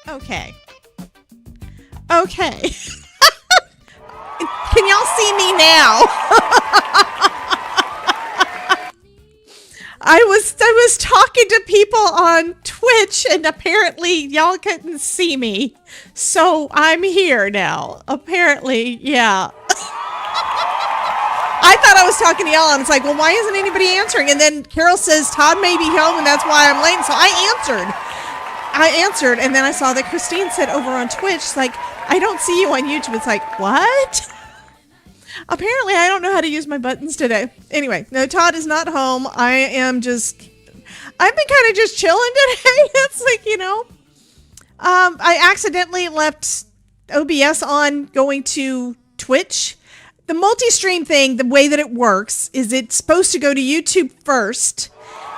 Okay. Okay. Can y'all see me now? I was talking to people on Twitch and apparently y'all couldn't see me. So I'm here now. Apparently, yeah. I thought I was talking to y'all. I was like, well, why isn't anybody answering? And then Carol says, Todd may be home and that's why I'm late. So I answered. And then I saw that Christine said over on Twitch, like, I don't see you on YouTube. It's like, what? Apparently, I don't know how to use my buttons today. Anyway, no, Todd is not home. I've been kind of just chilling today. It's like, I accidentally left OBS on going to Twitch. The multi-stream thing, the way that it works is it's supposed to go to YouTube first.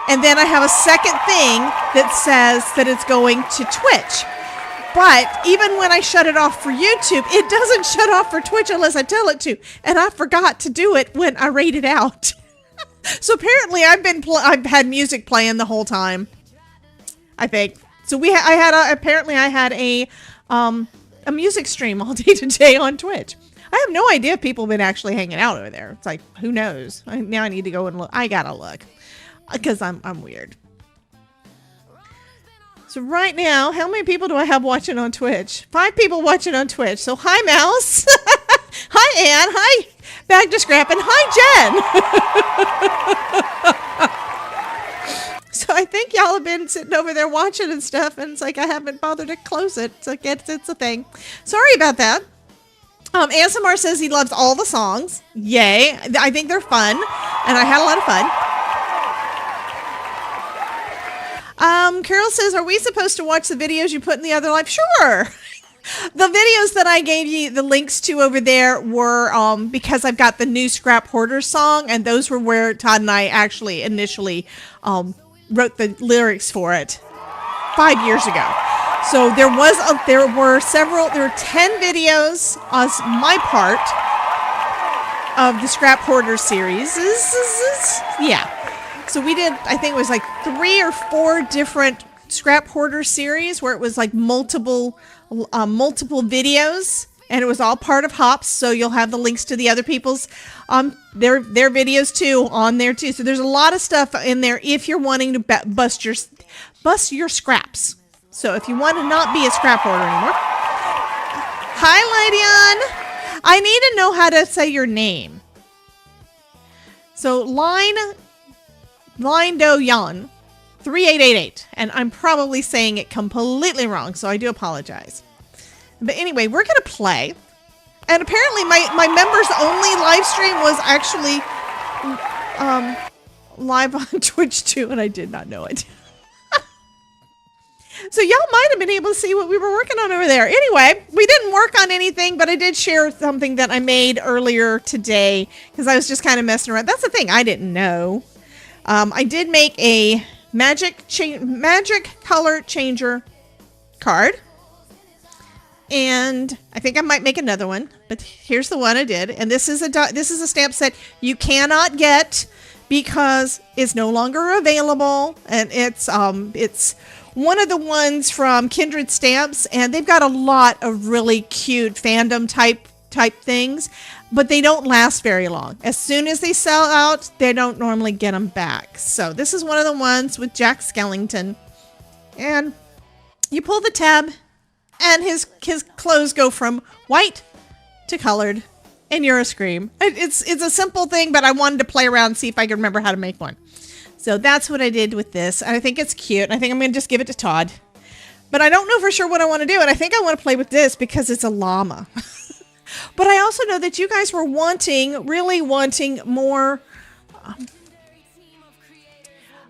And then I have a second thing that says that it's going to Twitch. But even when I shut it off for YouTube, it doesn't shut off for Twitch unless I tell it to. And I forgot to do it when I rated out. So apparently I've had music playing the whole time. I think. So I had a music stream all day today on Twitch. I have no idea if people have been actually hanging out over there. It's like, who knows? Now I need to go and look. I gotta look. Because I'm weird. So right now, how many people do I have watching on Twitch? 5 people watching on Twitch. So hi, Mouse. Hi, Ann. Hi, Back to Scrap. And hi, Jen. So I think y'all have been sitting over there watching and stuff. And it's like I haven't bothered to close it. So it's a thing. Sorry about that. ASMR says he loves all the songs. Yay. I think they're fun. And I had a lot of fun. Carol says, are we supposed to watch the videos you put in the other live? Sure. The videos that I gave you the links to over there were because I've got the new Scrap Hoarder song, and those were where Todd and I actually initially wrote the lyrics for it 5 years ago. So there were 10 videos as my part of the Scrap Hoarder series. Yeah. So we did, I think it was like 3 or 4 different Scrap Hoarder series where it was like multiple videos, and it was all part of Hops. So you'll have the links to the other people's their videos too on there too. So there's a lot of stuff in there if you're wanting to bust your scraps. So if you want to not be a scrap hoarder anymore. Hi, Lydion. I need to know how to say your name. So Do Yan 3888, and I'm probably saying it completely wrong, so I do apologize. But anyway, we're gonna play, and apparently my members only live stream was actually live on Twitch too, and I did not know it. So y'all might have been able to see what we were working on over there. Anyway, we didn't work on anything, but I did share something that I made earlier today because I was just kind of messing around. That's the thing I didn't know. I did make a magic color changer card, and I think I might make another one. But here's the one I did, and this is a stamp set you cannot get because it's no longer available, and it's one of the ones from Kindred Stamps, and they've got a lot of really cute fandom type things. But they don't last very long. As soon as they sell out, they don't normally get them back. So this is one of the ones with Jack Skellington. And you pull the tab, and his clothes go from white to colored, and you're a Scream. It's a simple thing, but I wanted to play around and see if I could remember how to make one. So that's what I did with this. And I think it's cute. And I think I'm going to just give it to Todd. But I don't know for sure what I want to do. And I think I want to play with this because it's a llama. But I also know that you guys were really wanting more.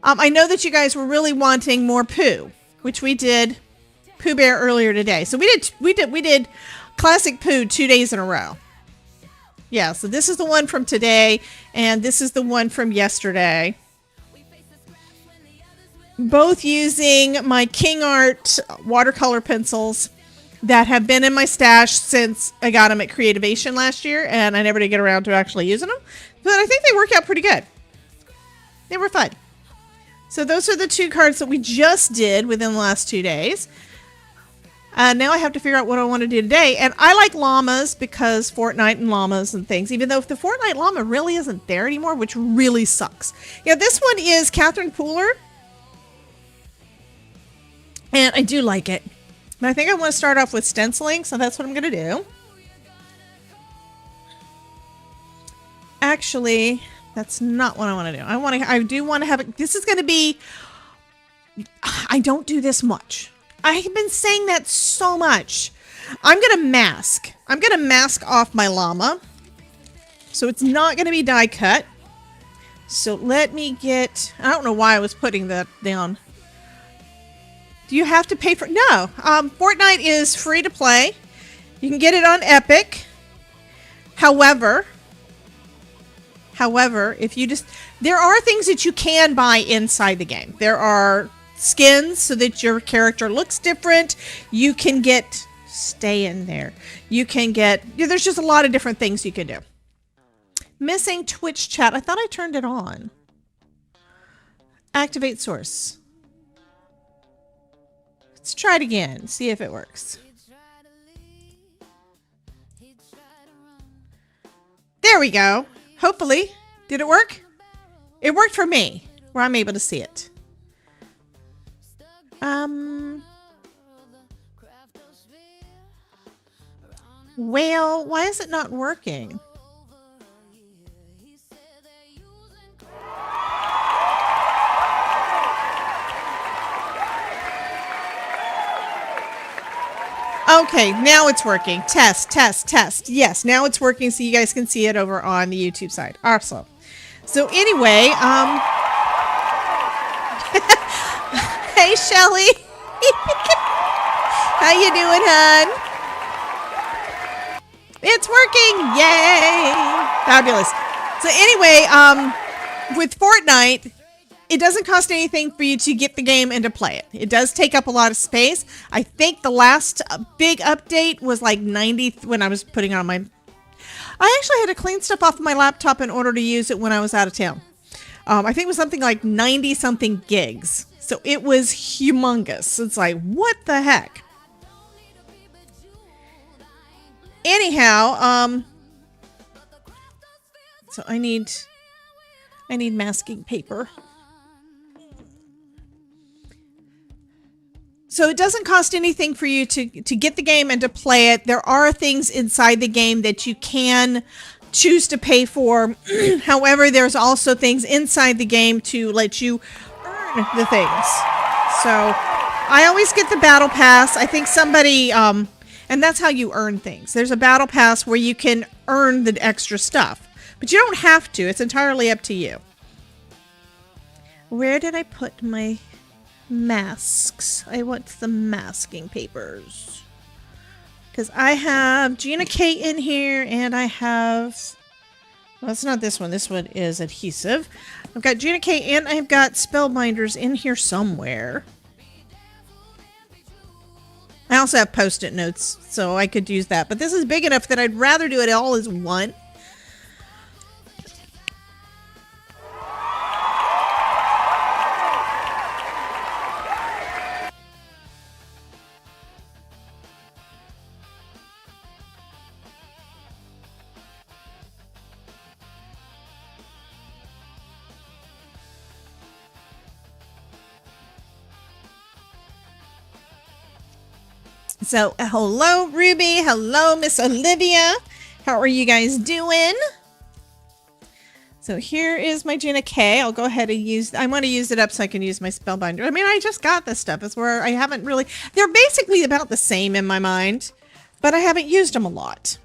I know that you guys were really wanting more Pooh, which we did Pooh Bear earlier today. So we did classic Pooh 2 days in a row. Yeah, so this is the one from today, and this is the one from yesterday. Both using my King Art watercolor pencils that have been in my stash since I got them at Creativation last year, and I never did get around to actually using them. But I think they work out pretty good. They were fun. So those are the 2 cards that we just did within the last 2 days. Now I have to figure out what I want to do today. And I like llamas because Fortnite and llamas and things, even though the Fortnite llama really isn't there anymore, which really sucks. Yeah, this one is Catherine Pooler. And I do like it. But I think I want to start off with stenciling, so that's what I'm going to do. Actually, that's not what I want to do. I do want to have it. This is going to be, I don't do this much. I've been saying that so much. I'm going to mask. I'm going to mask off my llama. So it's not going to be die cut. So let me get, I don't know why I was putting that down. Do you have to pay for, no. Fortnite is free to play. You can get it on Epic. However, if you just, there are things that you can buy inside the game. There are skins so that your character looks different. You can get, stay in there. You can get, there's just a lot of different things you can do. Missing Twitch chat. I thought I turned it on. Activate source. Let's try it again. See if it works. There we go. Hopefully. Did it work? It worked for me, where I'm able to see it. Well, why is it not working? Okay, now it's working. Test, test, test. Yes, now it's working so you guys can see it over on the YouTube side. Awesome. So anyway, hey Shelly. How you doing, hon? It's working. Yay. Fabulous. So anyway, with Fortnite, it doesn't cost anything for you to get the game and to play it. It does take up a lot of space. I think the last big update was like 90 when I was putting on my... I actually had to clean stuff off of my laptop in order to use it when I was out of town. I think it was something like 90 something gigs. So it was humongous. It's like, what the heck? Anyhow, so I need masking paper. So it doesn't cost anything for you to get the game and to play it. There are things inside the game that you can choose to pay for. However, there's also things inside the game to let you earn the things. So I always get the battle pass. I think somebody, and that's how you earn things. There's a battle pass where you can earn the extra stuff, but you don't have to. It's entirely up to you. Where did I put my masks? I want the masking papers because I have Gina K in here and I have, well, it's not this one. This one is adhesive. I've got Gina K and I've got Spellbinders in here somewhere. I also have post-it notes, so I could use that, but this is big enough that I'd rather do it all as one. So, hello, Ruby. Hello, Miss Olivia. How are you guys doing? So, here is my Gina K. I'll go ahead and use... I want to use it up so I can use my Spellbinder. I mean, I just got this stuff. It's where I haven't really... They're basically about the same in my mind, but I haven't used them a lot.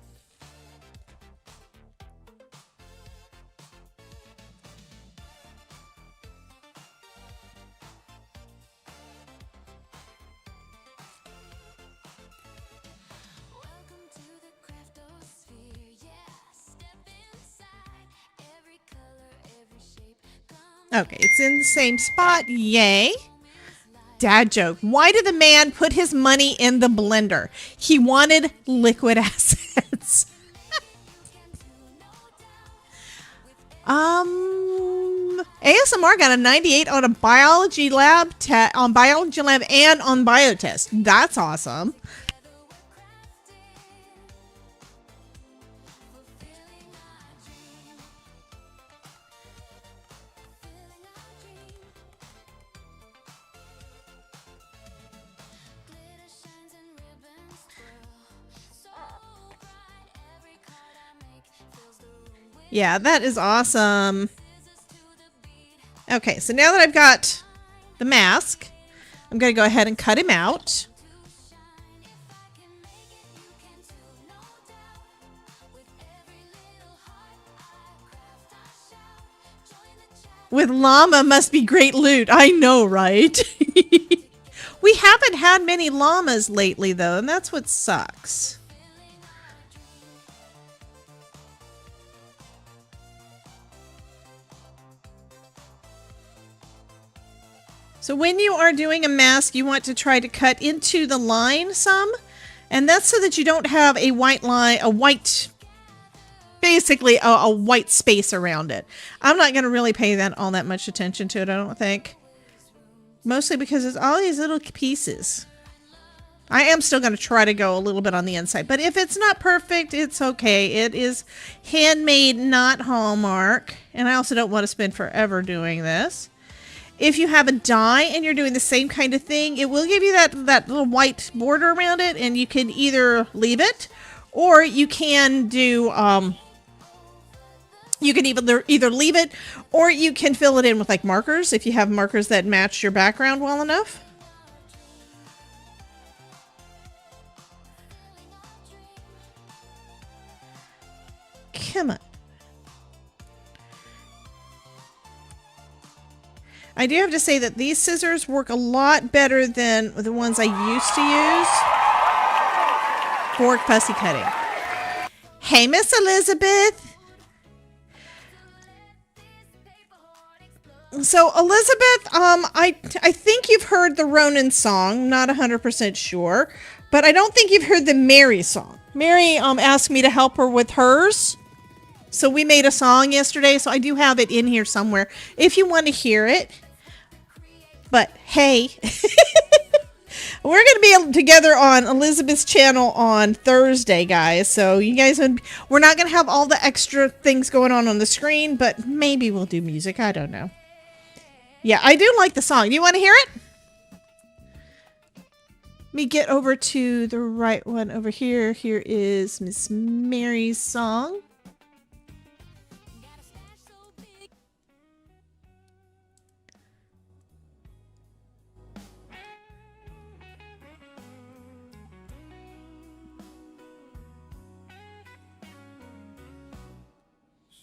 Okay, it's in the same spot. Yay. Dad joke. Why did the man put his money in the blender? He wanted liquid assets. ASMR got a 98 on a biology lab and on biotest. That's awesome. Yeah, that is awesome. Okay, so now that I've got the mask, I'm going to go ahead and cut him out. With llama must be great loot. I know, right? We haven't had many llamas lately, though, and that's what sucks. So when you are doing a mask, you want to try to cut into the line some, and that's so that you don't have a white line, basically a white space around it. I'm not going to really pay all that much attention to it, I don't think. Mostly because it's all these little pieces. I am still going to try to go a little bit on the inside, but if it's not perfect, it's okay. It is handmade, not Hallmark, and I also don't want to spend forever doing this. If you have a die and you're doing the same kind of thing, it will give you that little white border around it, and you can either leave it, or you can do, you can either leave it, or you can fill it in with like markers, if you have markers that match your background well enough. Come on. I do have to say that these scissors work a lot better than the ones I used to use for fussy cutting. Hey, Miss Elizabeth. So, Elizabeth, I think you've heard the Ronan song. Not 100% sure, but I don't think you've heard the Mary song. Mary asked me to help her with hers. So we made a song yesterday, so I do have it in here somewhere if you want to hear it. But hey, we're going to be together on Elizabeth's channel on Thursday, guys. So you guys, we're not going to have all the extra things going on the screen, but maybe we'll do music. I don't know. Yeah, I do like the song. Do you want to hear it? Let me get over to the right one over here. Here is Miss Mary's song.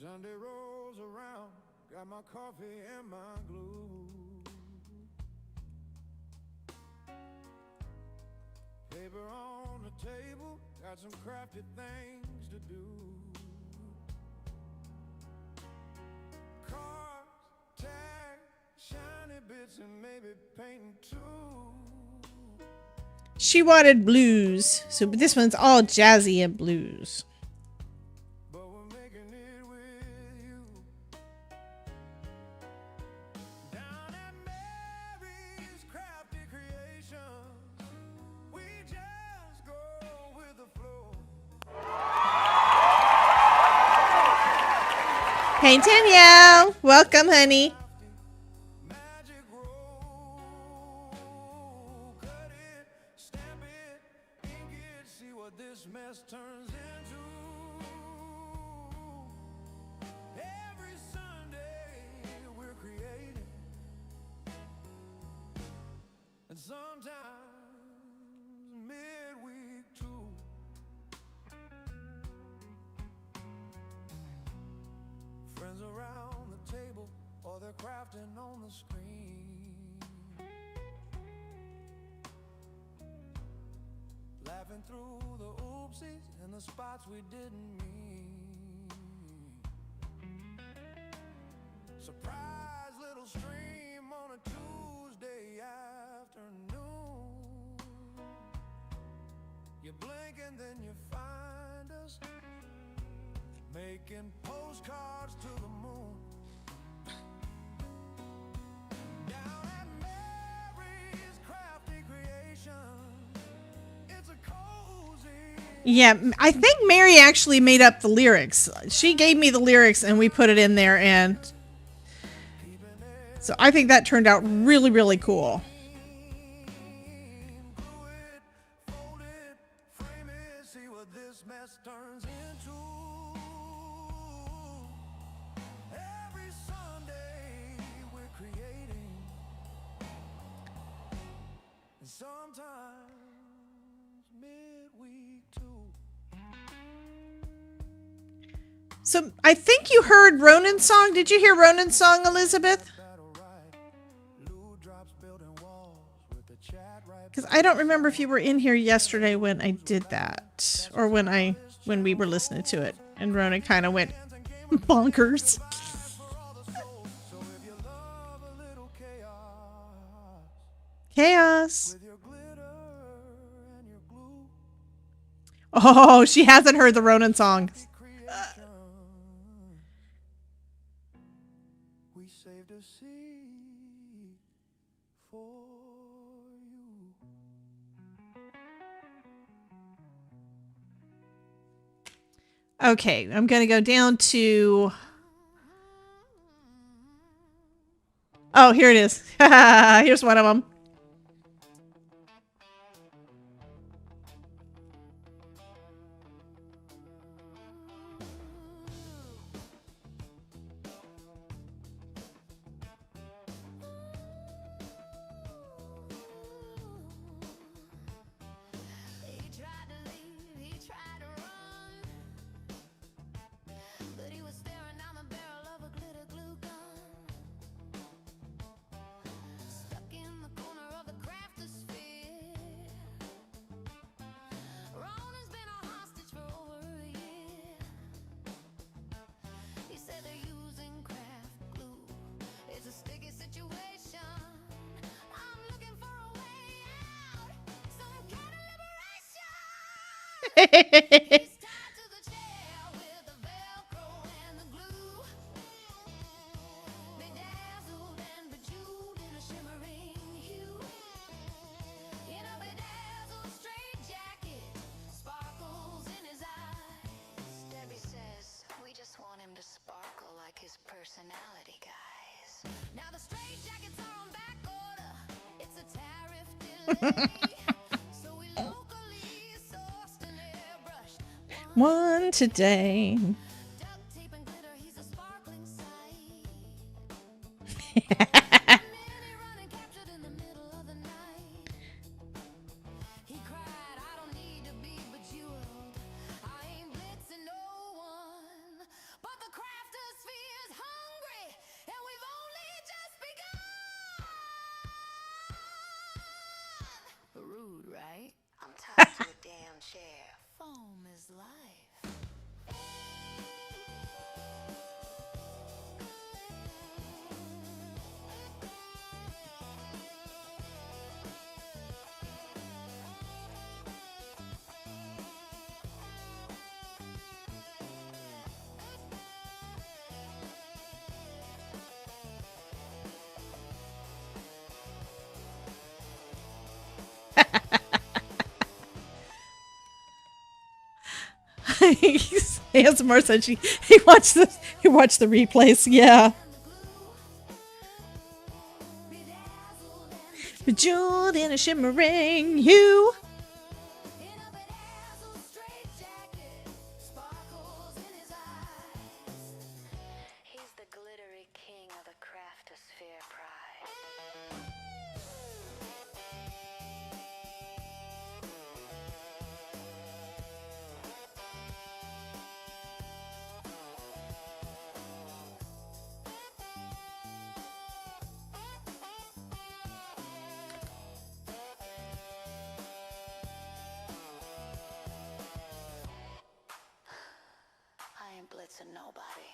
Sunday rolls around, got my coffee and my glue. Paper on the table, got some crafty things to do. Cars, tags, shiny bits, and maybe painting too. She wanted blues, so this one's all jazzy and blues. Hey Danielle, welcome honey. Crafting on the screen, laughing through the oopsies and the spots we didn't mean. Surprise little stream on a Tuesday afternoon. You blink and then you find us making postcards to the moon. Yeah, I think Mary actually made up the lyrics. She gave me the lyrics and we put it in there, and so I think that turned out really, really cool. So I think you heard Ronan's song. Did you hear Ronan's song, Elizabeth? Because I don't remember if you were in here yesterday when I did that, or when we were listening to it, and Ronan kind of went bonkers. Chaos. Oh, she hasn't heard the Ronan song. Okay, I'm going to go down to... Oh, here it is. Here's one of them. Personality, guys. Now the straight jackets are on back order. It's a tariff delay. So we locally sourced and airbrushed One today. duct tape and glitter. He's a sparkling sight. Many running captured in the middle of the night. He cried, I don't need to be bejeweled. I ain't blitzing no one. But the crafter sphere's hungry, and we've only just begun. Rude, right? I'm tied to a damn chair. Foam is life. ASMR said he watched the replays. Yeah. Bejeweled in a shimmering hue. He's the glittery king of the craftosphere pride. I ain't blitzing nobody.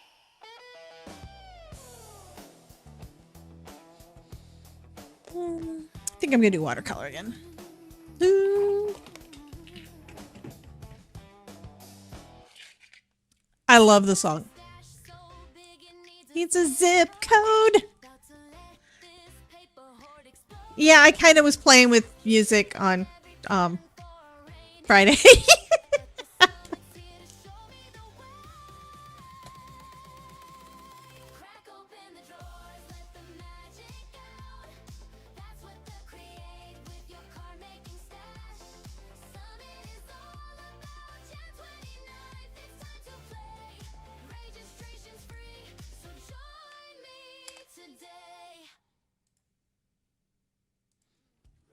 I think I'm gonna do watercolor again. Ooh. I love the song. It's a zip code. Yeah, I kind of was playing with music on Friday.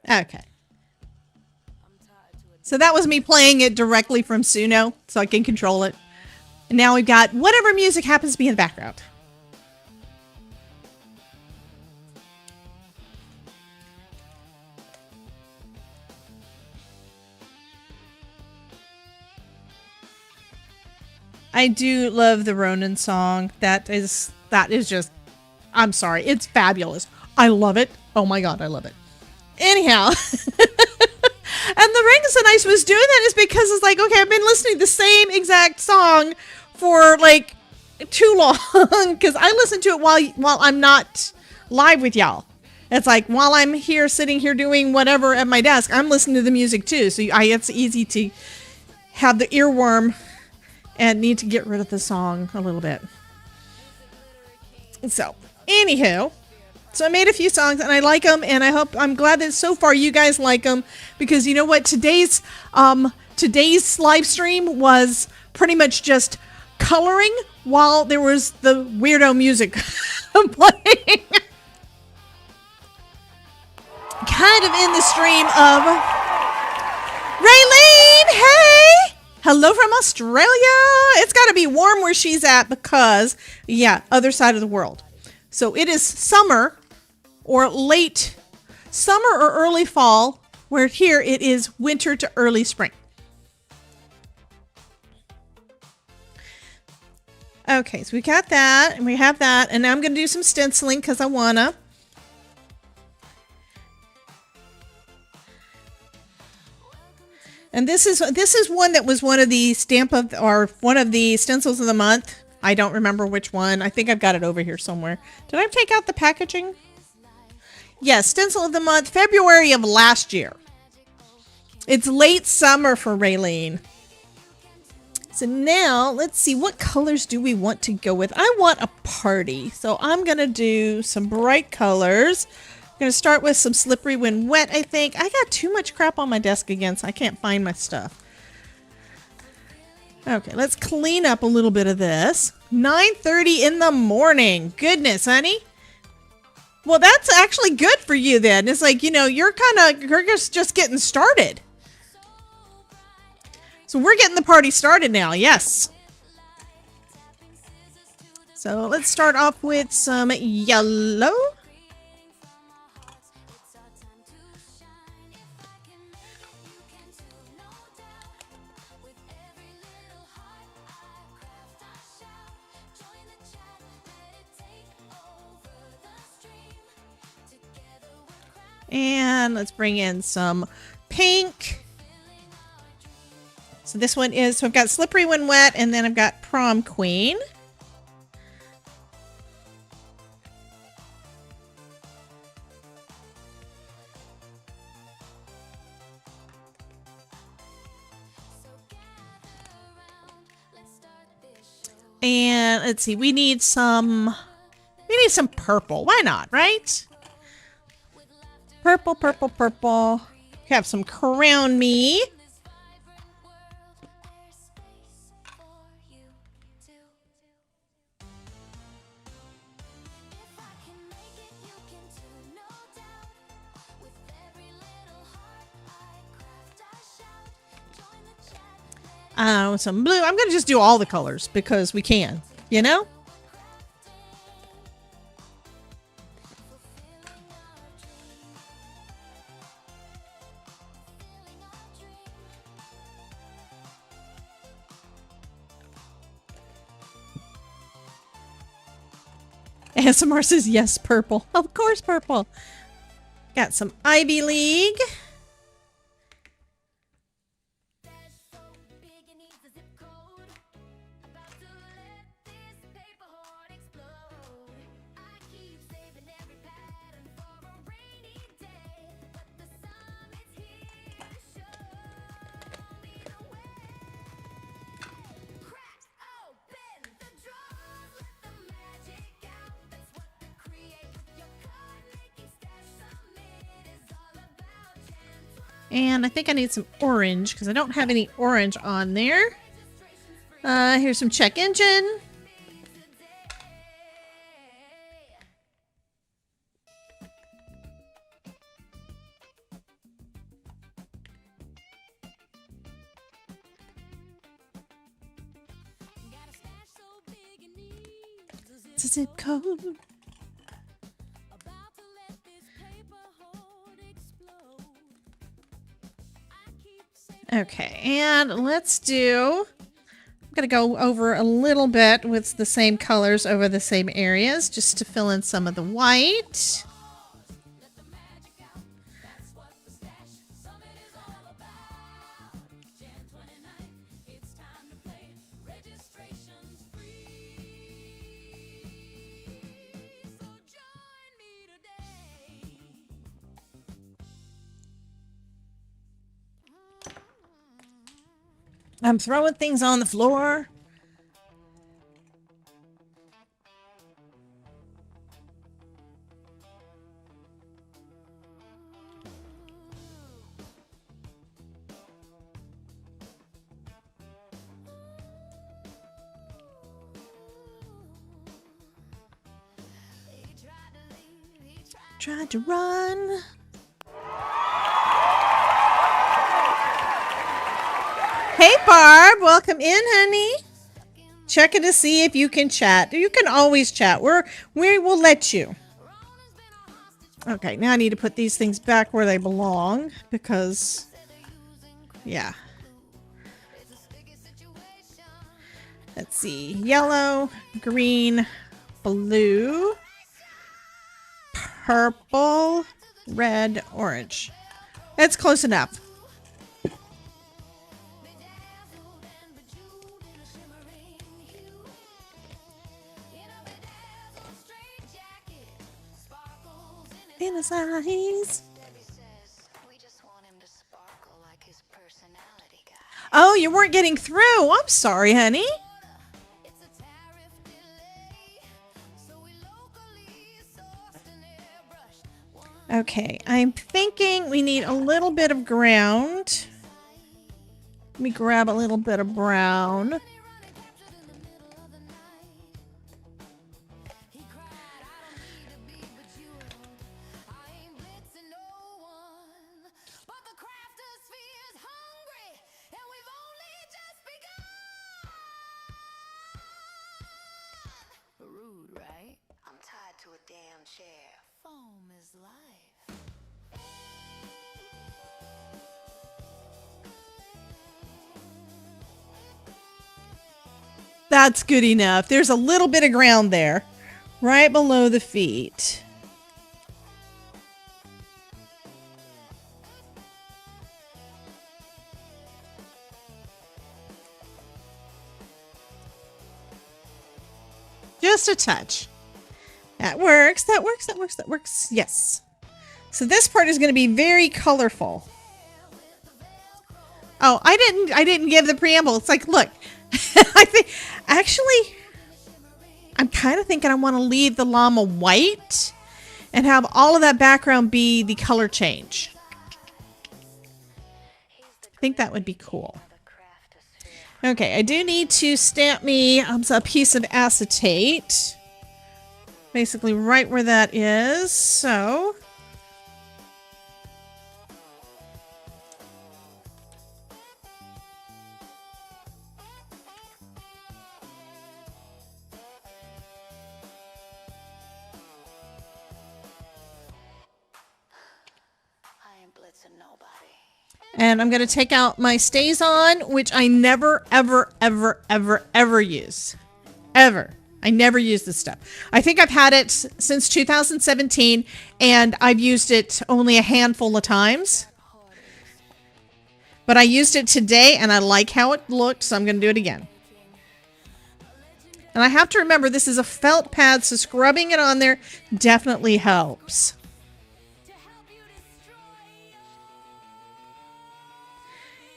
Okay. So that was me playing it directly from Suno, so I can control it. And now we've got whatever music happens to be in the background. I do love the Ronin song. That is just, I'm sorry, it's fabulous. I love it. Oh my god, I love it. Anyhow, and the reason I was doing that is because it's like, okay, I've been listening to the same exact song for like too long because I listen to it while I'm not live with y'all. It's like while I'm here sitting here doing whatever at my desk, I'm listening to the music too. So it's easy to have the earworm and need to get rid of the song a little bit. So, anywho, so I made a few songs and I like them, and I'm glad that so far you guys like them, because you know what, today's live stream was pretty much just coloring while there was the weirdo music playing. Kind of in the stream of Raylene, hey! Hello from Australia. It's got to be warm where she's at because, yeah, other side of the world. So it is summer or late summer or early fall, where here it is winter to early spring. Okay, so we got that and we have that. And now I'm going to do some stenciling because I want to. And this is one that was one of the one of the stencils of the month. I don't remember which one. I think I've got it over here somewhere. Did I take out the packaging? Yes, stencil of the month, February of last year. It's late summer for Raylene. So now let's see, what colors do we want to go with? I want a party, so I'm gonna do some bright colors. I'm going to start with some slippery when wet, I think. I got too much crap on my desk again, so I can't find my stuff. Okay, let's clean up a little bit of this. 9:30 in the morning. Goodness, honey. Well, that's actually good for you then. It's like, you know, you're just getting started. So we're getting the party started now, yes. So let's start off with some yellow. And let's bring in some pink. So this one is, so I've got slippery when wet, and then I've got prom queen. And let's see, we need some purple. Why not, right? Purple, purple, purple. Have some crown me. Some blue. I'm going to just do all the colors because we can, you know? ASMR says yes, purple. Of course, purple. Got some Ivy League. And I think I need some orange because I don't have any orange on there. Here's some check engine. It's a zip code. Okay, and let's do, I'm going to go over a little bit with the same colors over the same areas just to fill in some of the white. I'm throwing things on the floor. Tried to run. Hey Barb, welcome in, honey. Checking to see if you can chat. You can always chat. We will let you. Okay, now I need to put these things back where they belong because, yeah. Let's see, yellow, green, blue, purple, red, orange. That's close enough. In his eyes. Oh, you weren't getting through. I'm sorry, honey. Okay, I'm thinking we need a little bit of ground. Let me grab a little bit of brown. That's good enough. There's a little bit of ground there, right below the feet. Just a touch. That works, that works, that works, that works. Yes. So this part is going to be very colorful. Oh, I didn't give the preamble. It's like, look, I think actually I'm kind of thinking I want to leave the llama white and have all of that background be the color change. I think that would be cool. Okay, I do need to stamp me a piece of acetate. Basically right where that is. So and I'm going to take out my stays on, which I never, ever, ever, ever, ever use. Ever. I never use this stuff. I think I've had it since 2017, and I've used it only a handful of times. But I used it today, and I like how it looked, so I'm going to do it again. And I have to remember, this is a felt pad, so scrubbing it on there definitely helps.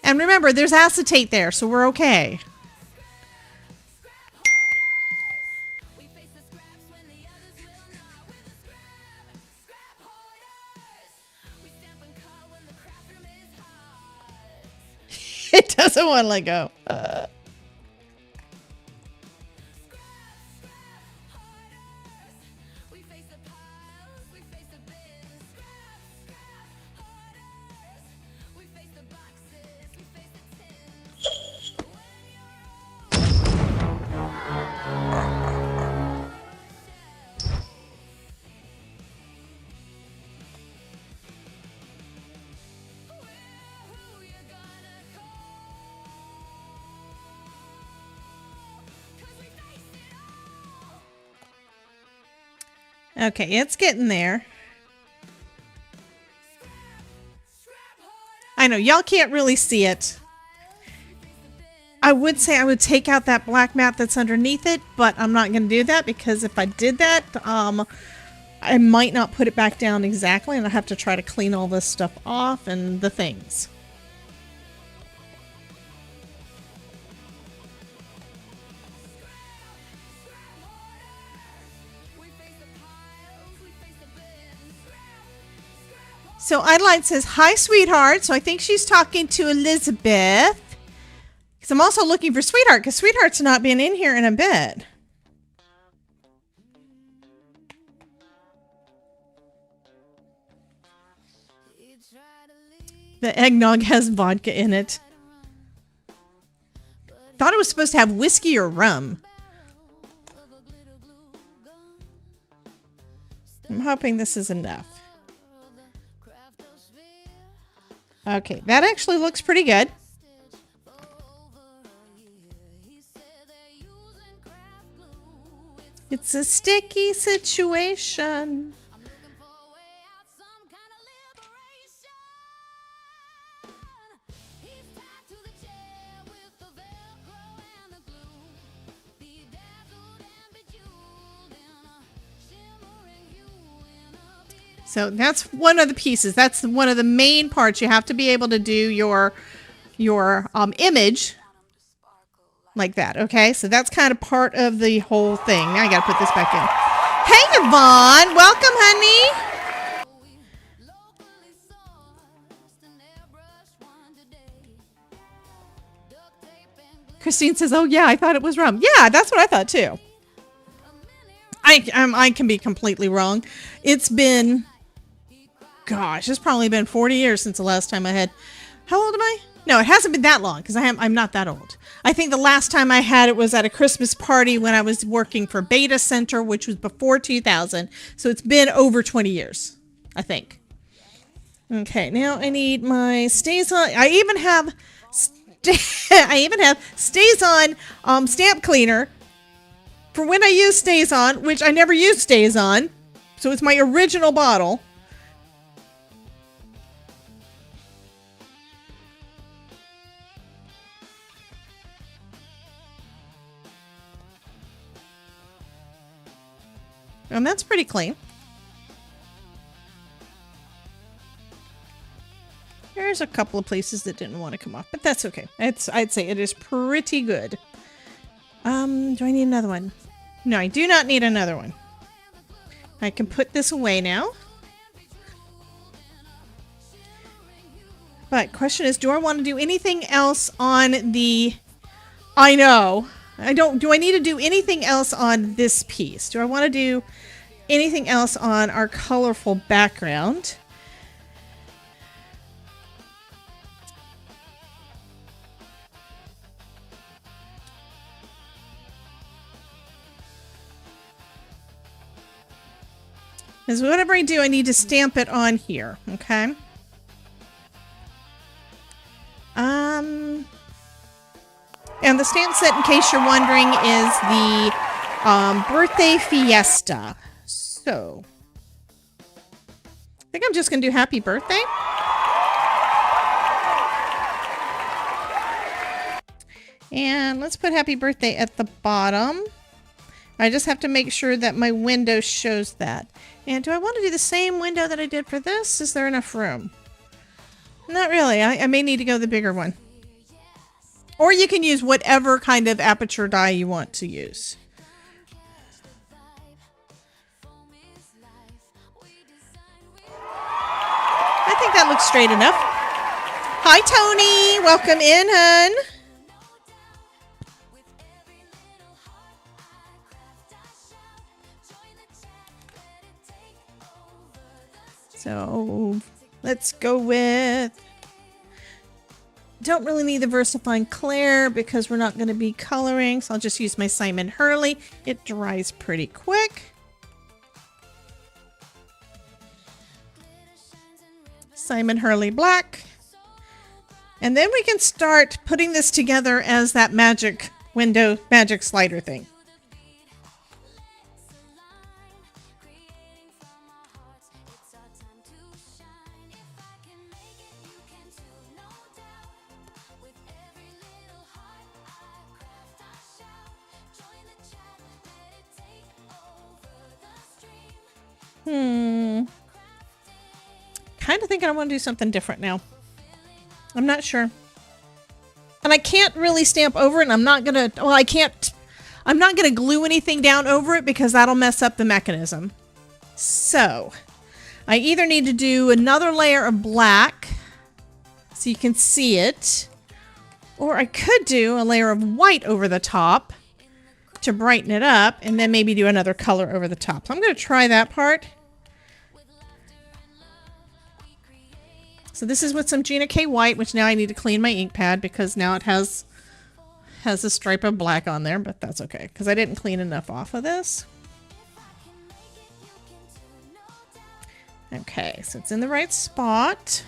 And remember, there's acetate there, so we're okay. It doesn't want to let go. Okay, it's getting there. I know, y'all can't really see it. I would say I would take out that black mat that's underneath it, but I'm not going to do that because if I did that, I might not put it back down exactly, and I have to try to clean all this stuff off and the things. So Idolight says, hi, sweetheart. So I think she's talking to Elizabeth. Because I'm also looking for Sweetheart, because Sweetheart's not been in here in a bit. The eggnog has vodka in it. Thought it was supposed to have whiskey or rum. I'm hoping this is enough. Okay, that actually looks pretty good. It's a sticky situation. So that's one of the pieces. That's one of the main parts. You have to be able to do your image like that. Okay, so that's kind of part of the whole thing. Now I got to put this back in. Hey, Yvonne, welcome, honey. Christine says, "Oh yeah, I thought it was rum." Yeah, that's what I thought too. I can be completely wrong. It's been, gosh, it's probably been 40 years since the last time I had. How old am I? No, it hasn't been that long because I'm not that old. I think the last time I had it was at a Christmas party when I was working for Beta Center, which was before 2000. So it's been over 20 years, I think. Okay, now I need my stays on. I even have stays on stamp cleaner for when I use stays on, which I never use stays on. So it's my original bottle. And that's pretty clean. There's a couple of places that didn't want to come off, but that's okay. I'd say it is pretty good. Do I need another one? No, I do not need another one. I can put this away now. But question is, do I want to do anything else on the... I know. I don't. Do I need to do anything else on this piece? Do I want to do anything else on our colorful background? Because whatever I do, I need to stamp it on here. Okay. And the stamp set, in case you're wondering, is the birthday Fiesta. So, I think I'm just going to do happy birthday. And let's put happy birthday at the bottom. I just have to make sure that my window shows that. And do I want to do the same window that I did for this? Is there enough room? Not really. I may need to go the bigger one. Or you can use whatever kind of aperture die you want to use. I think that looks straight enough. Hi, Tony. Welcome in, hun. So let's go with... Don't really need the VersaFine Claire because we're not going to be coloring. So I'll just use my Simon Hurley. It dries pretty quick. Simon Hurley Black. And then we can start putting this together as that magic window, magic slider thing. Kind of thinking I want to do something different now. I'm not sure. And I can't really stamp over it, and I'm not gonna, well, I'm not gonna glue anything down over it because that'll mess up the mechanism. So, I either need to do another layer of black so you can see it, or I could do a layer of white over the top to brighten it up, and then maybe do another color over the top. So I'm gonna try that part. So this is with some Gina K white, which now I need to clean my ink pad because now it has a stripe of black on there, but that's okay because I didn't clean enough off of this. Okay, so it's in the right spot.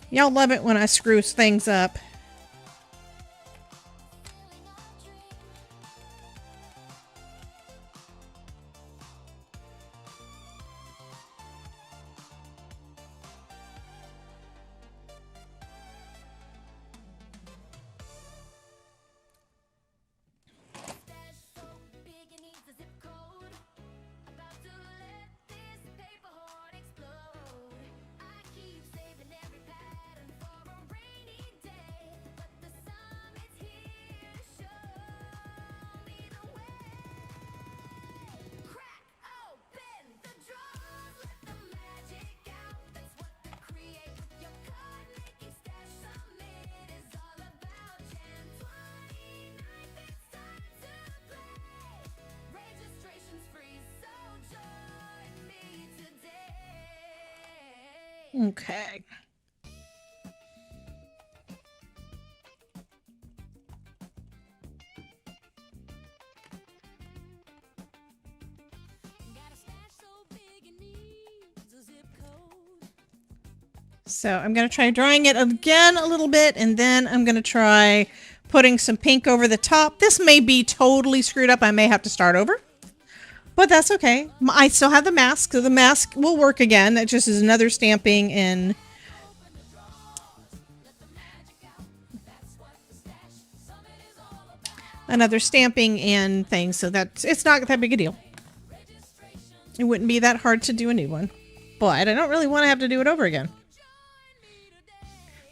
Y'all love it when I screw things up. Okay. So I'm going to try drying it again a little bit, and then I'm going to try putting some pink over the top. This may be totally screwed up. I may have to start over. But that's okay. I still have the mask, so the mask will work again. That just is another stamping in. Another stamping in thing, so that's, it's not that big a deal. It wouldn't be that hard to do a new one. But I don't really want to have to do it over again.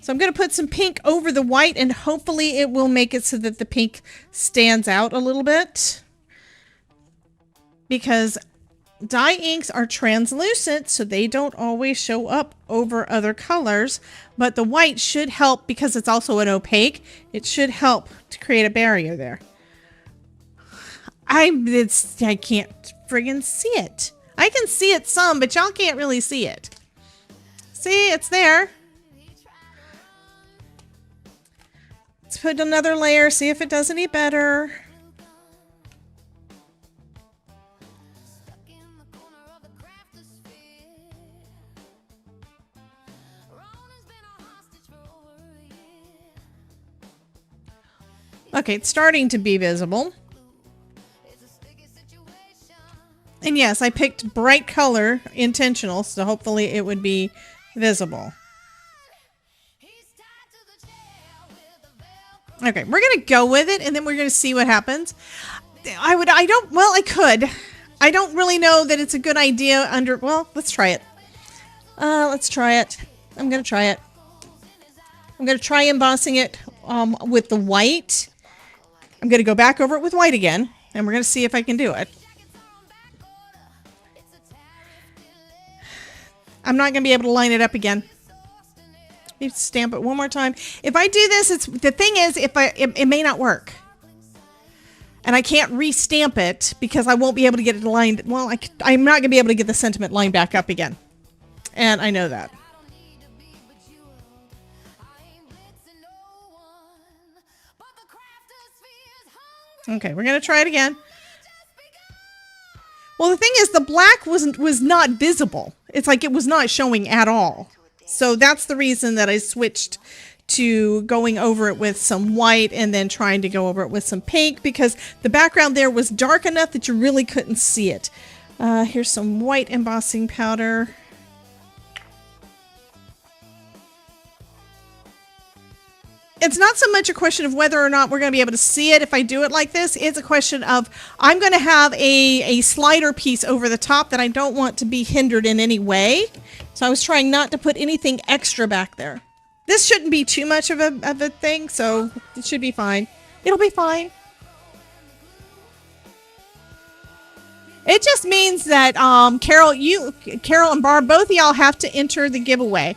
So I'm going to put some pink over the white, and hopefully it will make it so that the pink stands out a little bit. Because dye inks are translucent, so they don't always show up over other colors. But the white should help, because it's also an opaque, it should help to create a barrier there. I can't friggin' see it. I can see it some, but y'all can't really see it. See, it's there. Let's put another layer, see if it does any better. Okay, it's starting to be visible. And yes, I picked bright color, intentional, so hopefully it would be visible. Okay, we're going to go with it, and then we're going to see what happens. I could. I don't really know that it's a good idea under, well, let's try it. Let's try it. I'm going to try it. I'm going to try embossing it with the white. I'm going to go back over it with white again, and we're going to see if I can do it. I'm not going to be able to line it up again. You stamp it one more time. If I do this, the thing is, it may not work. And I can't re-stamp it because I won't be able to get it lined. Well, I'm not going to be able to get the sentiment line back up again. And I know that. Okay, we're going to try it again. Well, the thing is, the black was not visible. It's like it was not showing at all. So that's the reason that I switched to going over it with some white and then trying to go over it with some pink, because the background there was dark enough that you really couldn't see it. Here's some white embossing powder. it's not so much a question of whether or not we're going to be able to see it if I do it like this. It's a question of I'm going to have a slider piece over the top that I don't want to be hindered in any way. So I was trying not to put anything extra back there. This shouldn't be too much of a thing, so it should be fine. It'll be fine. It just means that Carol and Barb, both of y'all have to enter the giveaway.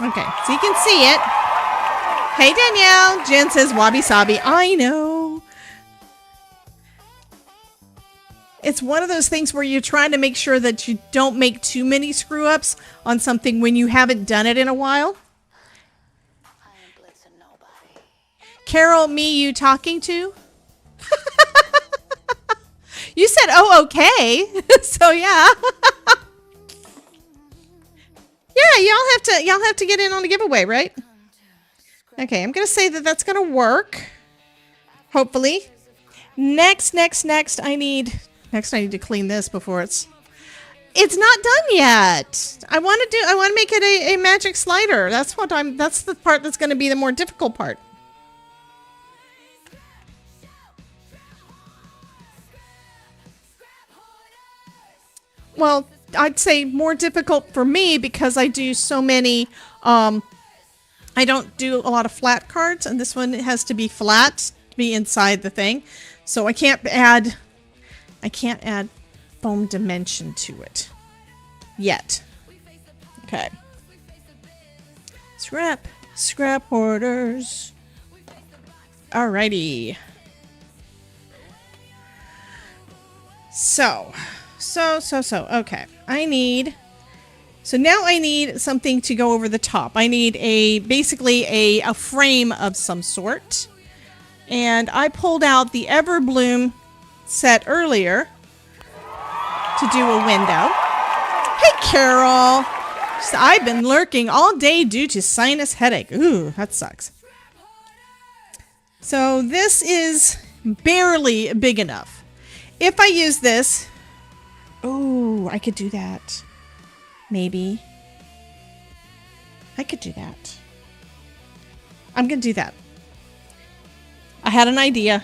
Okay, so you can see it. Hey, Danielle. Jen says wabi sabi. I know. It's one of those things where you're trying to make sure that you don't make too many screw ups on something when you haven't done it in a while. Carol, me, you talking to? You said, oh, okay. So, yeah. Yeah, y'all have to get in on the giveaway, right? Okay, I'm going to say that that's going to work. Hopefully. Next, I need to clean this before it's not done yet. I want to make it a magic slider. That's the part that's going to be the more difficult part. Well, I'd say more difficult for me because I do so many, I don't do a lot of flat cards, and this one has to be flat to be inside the thing. So I can't add foam dimension to it yet. Okay. Scrap hoarders. Alrighty. So, okay. So now I need something to go over the top. I need basically a frame of some sort. And I pulled out the Everbloom set earlier to do a window. Hey, Carol. I've been lurking all day due to sinus headache. Ooh, that sucks. So this is barely big enough. If I use this, oh, I could do that. Maybe. I could do that. I'm going to do that. I had an idea.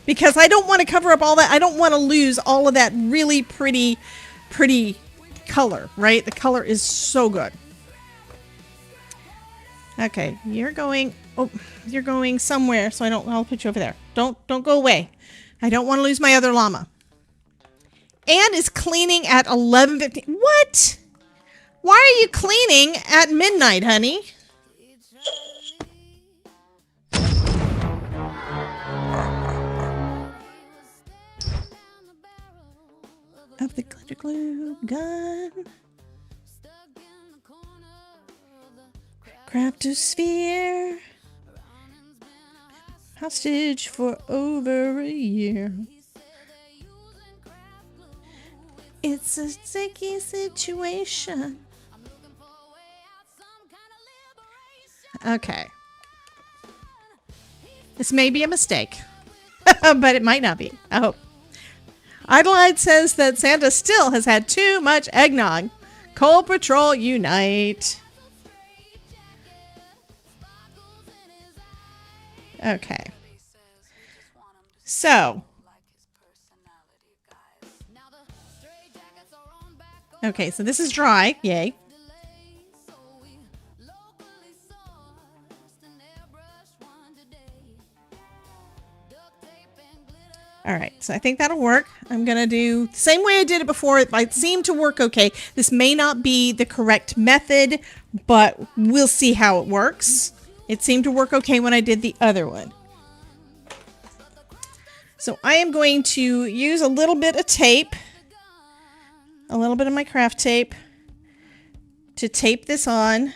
Because I don't want to cover up all that. I don't want to lose all of that really pretty color, right? The color is so good. Okay, you're going somewhere, so I'll put you over there. Don't go away. I don't want to lose my other llama. Anne is cleaning at 11:50. What? Why are you cleaning at midnight, honey? Of the glitter glue gun. Craftosphere. Hostage for over a year. It's a sticky situation. Okay. This may be a mistake, but it might not be. I hope. Idleide says that Santa still has had too much eggnog. Coal Patrol unite. Okay. So. Okay, so this is dry. Yay. All right, so I think that'll work. I'm going to do the same way I did it before. It seemed to work okay. This may not be the correct method, but we'll see how it works. It seemed to work okay when I did the other one. So I am going to use a little bit of tape, a little bit of my craft tape, to tape this on,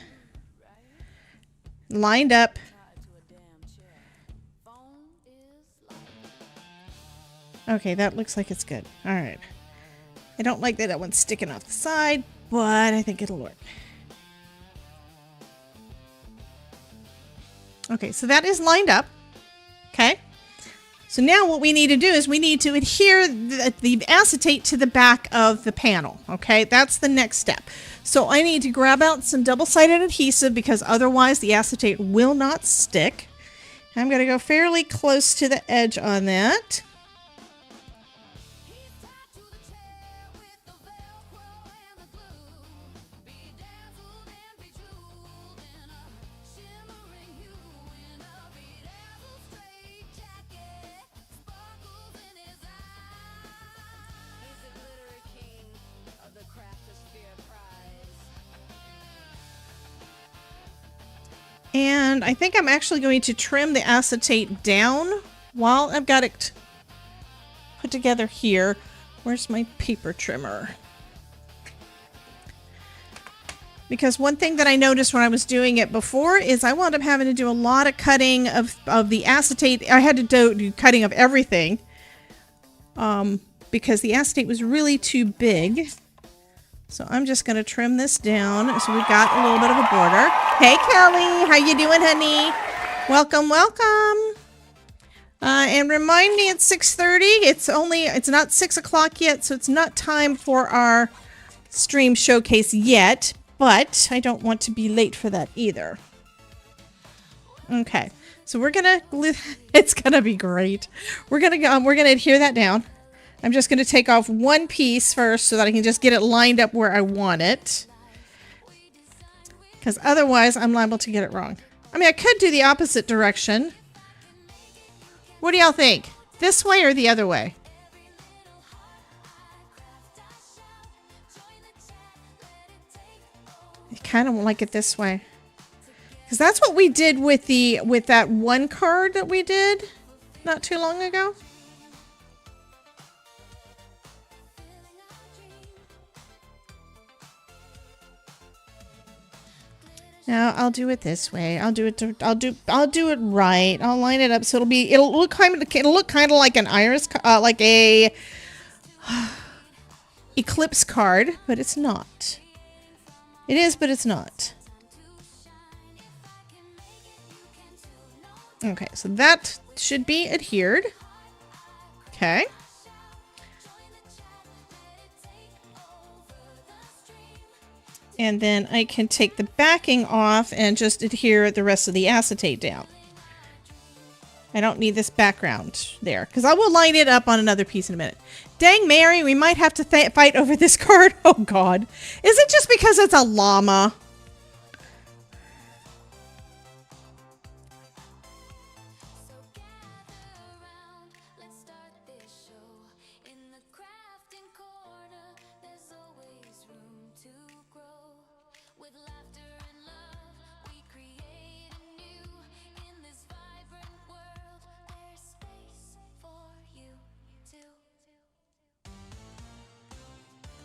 lined up. Okay, that looks like it's good. All right. I don't like that one's sticking off the side, but I think it'll work. Okay, so that is lined up. Okay. So now what we need to do is we need to adhere the acetate to the back of the panel. Okay, that's the next step. So I need to grab out some double-sided adhesive because otherwise the acetate will not stick. I'm going to go fairly close to the edge on that. And I think I'm actually going to trim the acetate down while I've got it put together here. Where's my paper trimmer? Because one thing that I noticed when I was doing it before is I wound up having to do a lot of cutting of the acetate. I had to do cutting of everything because the acetate was really too big. So I'm just going to trim this down so we've got a little bit of a border. Hey, Kelly. How you doing, honey? Welcome, welcome. And remind me it's 6:30. It's not 6 o'clock yet, so it's not time for our stream showcase yet, but I don't want to be late for that either. Okay. So we're going to it's going to be great. We're going to adhere that down. I'm just going to take off one piece first so that I can just get it lined up where I want it. Because otherwise, I'm liable to get it wrong. I mean, I could do the opposite direction. What do y'all think? This way or the other way? I kind of like it this way. Because that's what we did with that one card that we did not too long ago. Now I'll do it this way. I'll do it right. I'll line it up so it'll look kind of like an iris, like a eclipse card, but it's not. It is, but it's not. Okay, so that should be adhered. Okay. And then I can take the backing off and just adhere the rest of the acetate down. I don't need this background there because I will line it up on another piece in a minute. Dang, Mary, we might have to fight over this card. Oh, God. Is it just because it's a llama?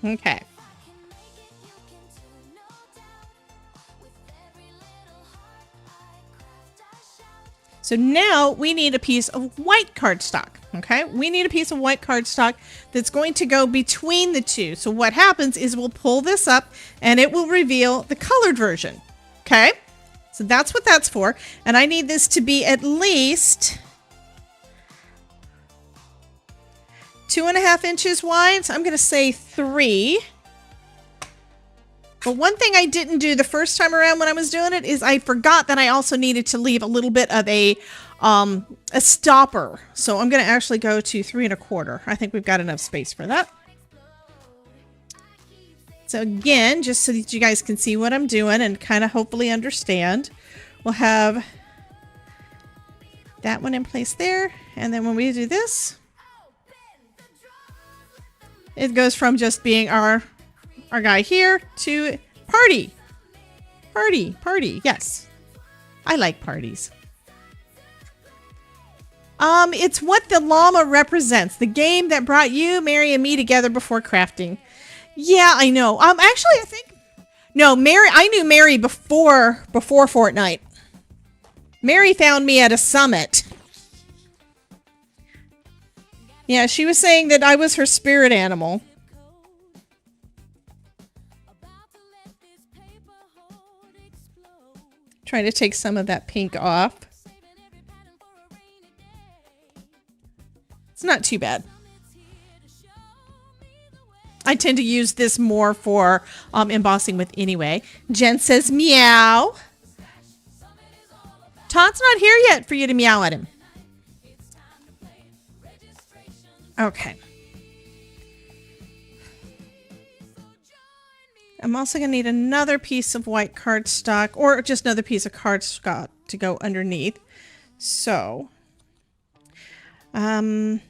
Okay. So now we need a piece of white cardstock. Okay, we need a piece of white cardstock that's going to go between the two. So what happens is we'll pull this up and it will reveal the colored version. Okay, so that's what that's for. And I need this to be at least 2.5 inches wide. So I'm going to say 3. But one thing I didn't do the first time around when I was doing it is I forgot that I also needed to leave a little bit of a stopper. So I'm going to actually go to 3.25. I think we've got enough space for that. So again, just so that you guys can see what I'm doing and kind of hopefully understand, we'll have that one in place there. And then when we do this, it goes from just being our guy here to party. Yes. I like parties. It's what the llama represents. The game that brought you, Mary, and me together before crafting. Yeah, I know. Actually, I think... No, Mary. I knew Mary before Fortnite. Mary found me at a summit. Yeah, she was saying that I was her spirit animal. Trying to take some of that pink off. not too bad. I tend to use this more for embossing with anyway. Jen says meow. Todd's not here yet for you to meow at him. Okay. I'm also going to need another piece of white cardstock, or just another piece of cardstock to go underneath. So, I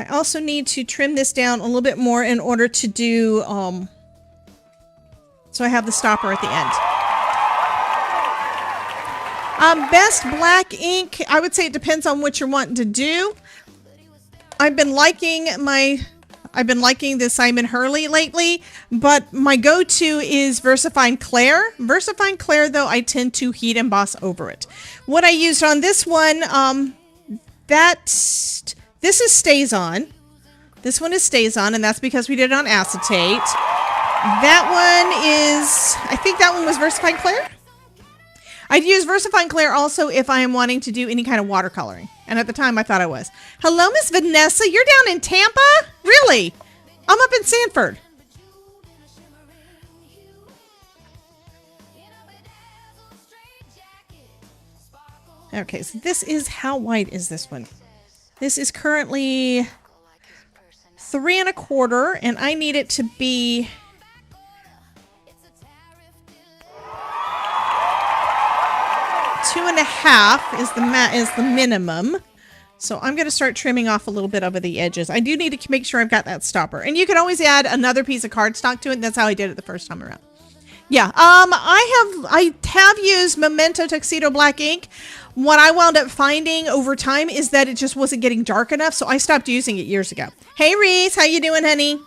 also need to trim this down a little bit more in order to do, so I have the stopper at the end. Best black ink, I would say it depends on what you're wanting to do. I've been liking the Simon Hurley lately, but my go-to is VersaFine Clair. VersaFine Clair, though, I tend to heat emboss over it. What I used on this one, this is Stays On. This one is Stays On, and that's because we did it on acetate. That one is, I think that one was VersaFine Clair. I'd use VersaFine Clair also if I am wanting to do any kind of watercoloring. And at the time, I thought I was. Hello, Miss Vanessa. You're down in Tampa? Really? I'm up in Sanford. Okay, so this is, how white is this one? This is currently 3 1/4, and I need it to be 2 1/2 is the minimum. So I'm going to start trimming off a little bit over the edges. I do need to make sure I've got that stopper. And you can always add another piece of cardstock to it. That's how I did it the first time around. Yeah, I have used Memento Tuxedo Black ink. What I wound up finding over time is that it just wasn't getting dark enough, so I stopped using it years ago. Hey Reese, how you doing, honey?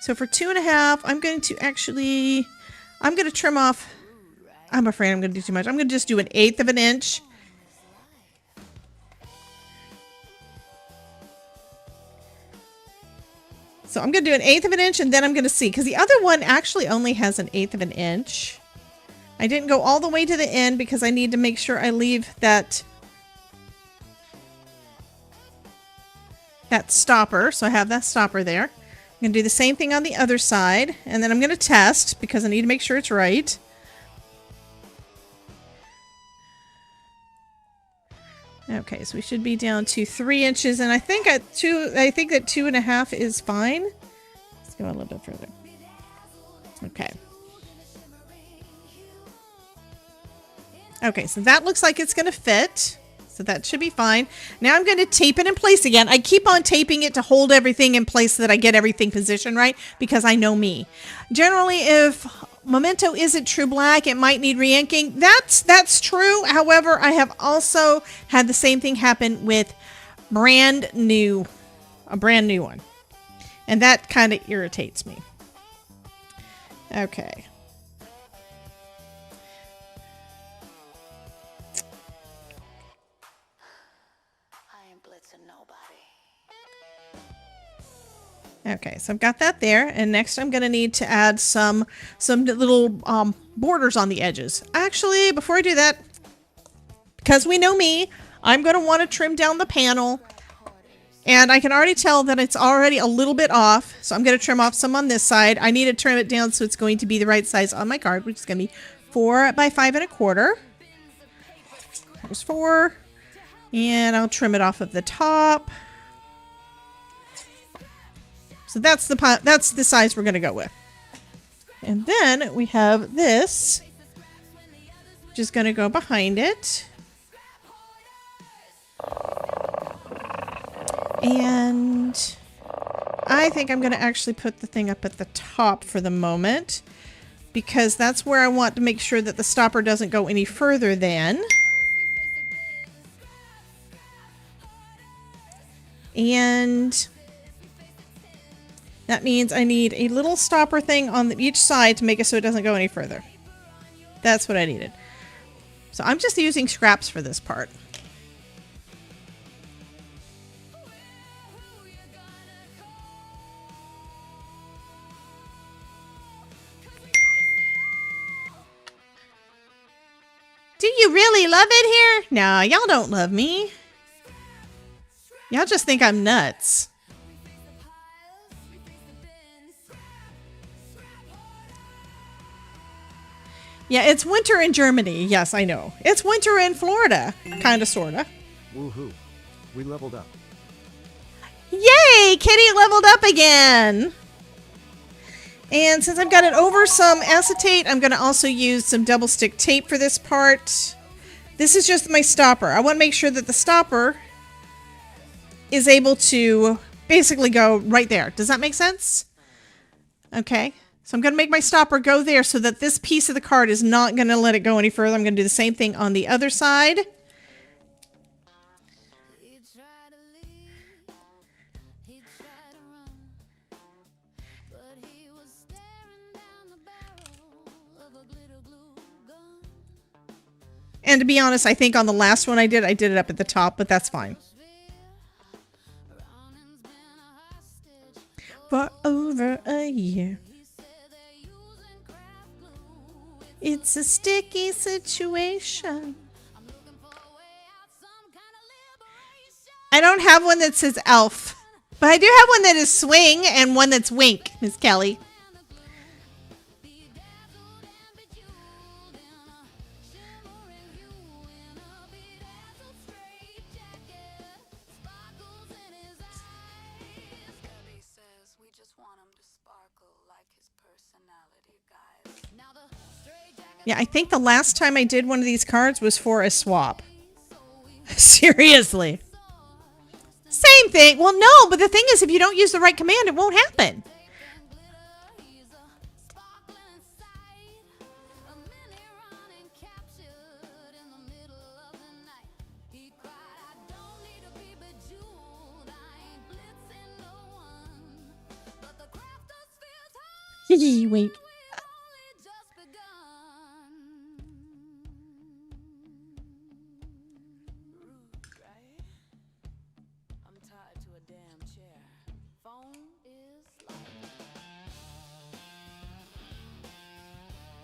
So for 2 1/2, I'm going to trim off. I'm afraid I'm going to do too much. I'm going to just do 1/8 inch. So I'm going to do 1/8 inch, and then I'm going to see, because the other one actually only has 1/8 inch. I didn't go all the way to the end because I need to make sure I leave that stopper. So I have that stopper there. I'm going to do the same thing on the other side, and then I'm going to test because I need to make sure it's right. Okay, so we should be down to 3 inches, and I think that 2 1/2 is fine. Let's go a little bit further. Okay. Okay, so that looks like it's going to fit. So that should be fine. Now I'm going to tape it in place again. I keep on taping it to hold everything in place so that I get everything positioned right, because I know me. Generally, if Memento isn't true black, it might need re-inking. That's true. However, I have also had the same thing happen with a brand new one. And that kind of irritates me. Okay. Okay, so I've got that there, and next I'm going to need to add some little borders on the edges. Actually, before I do that, because we know me, I'm going to want to trim down the panel, and I can already tell that it's already a little bit off, so I'm going to trim off some on this side. I need to trim it down so it's going to be the right size on my card, which is going to be 4 by 5 1/4. There's 4, and I'll trim it off of the top. So that's the size we're going to go with. And then we have this, just going to go behind it. And I think I'm going to actually put the thing up at the top for the moment, because that's where I want to make sure that the stopper doesn't go any further than. And that means I need a little stopper thing on each side to make it so it doesn't go any further. That's what I needed. So I'm just using scraps for this part. Do you really love it here? No, y'all don't love me. Y'all just think I'm nuts. Yeah, it's winter in Germany. Yes, I know. It's winter in Florida. Kinda, sorta. Woohoo. We leveled up. Yay! Kitty leveled up again! And since I've got it over some acetate, I'm going to also use some double stick tape for this part. This is just my stopper. I want to make sure that the stopper is able to basically go right there. Does that make sense? Okay. So I'm going to make my stopper go there so that this piece of the card is not going to let it go any further. I'm going to do the same thing on the other side. And to be honest, I think on the last one I did it up at the top, but that's fine. For over a year. It's a sticky situation. I don't have one that says elf, but I do have one that is swing and one that's wink, Miss Kelly. Yeah, I think the last time I did one of these cards was for a swap. Seriously. Same thing. Well, no, but the thing is, if you don't use the right command, it won't happen. Wait.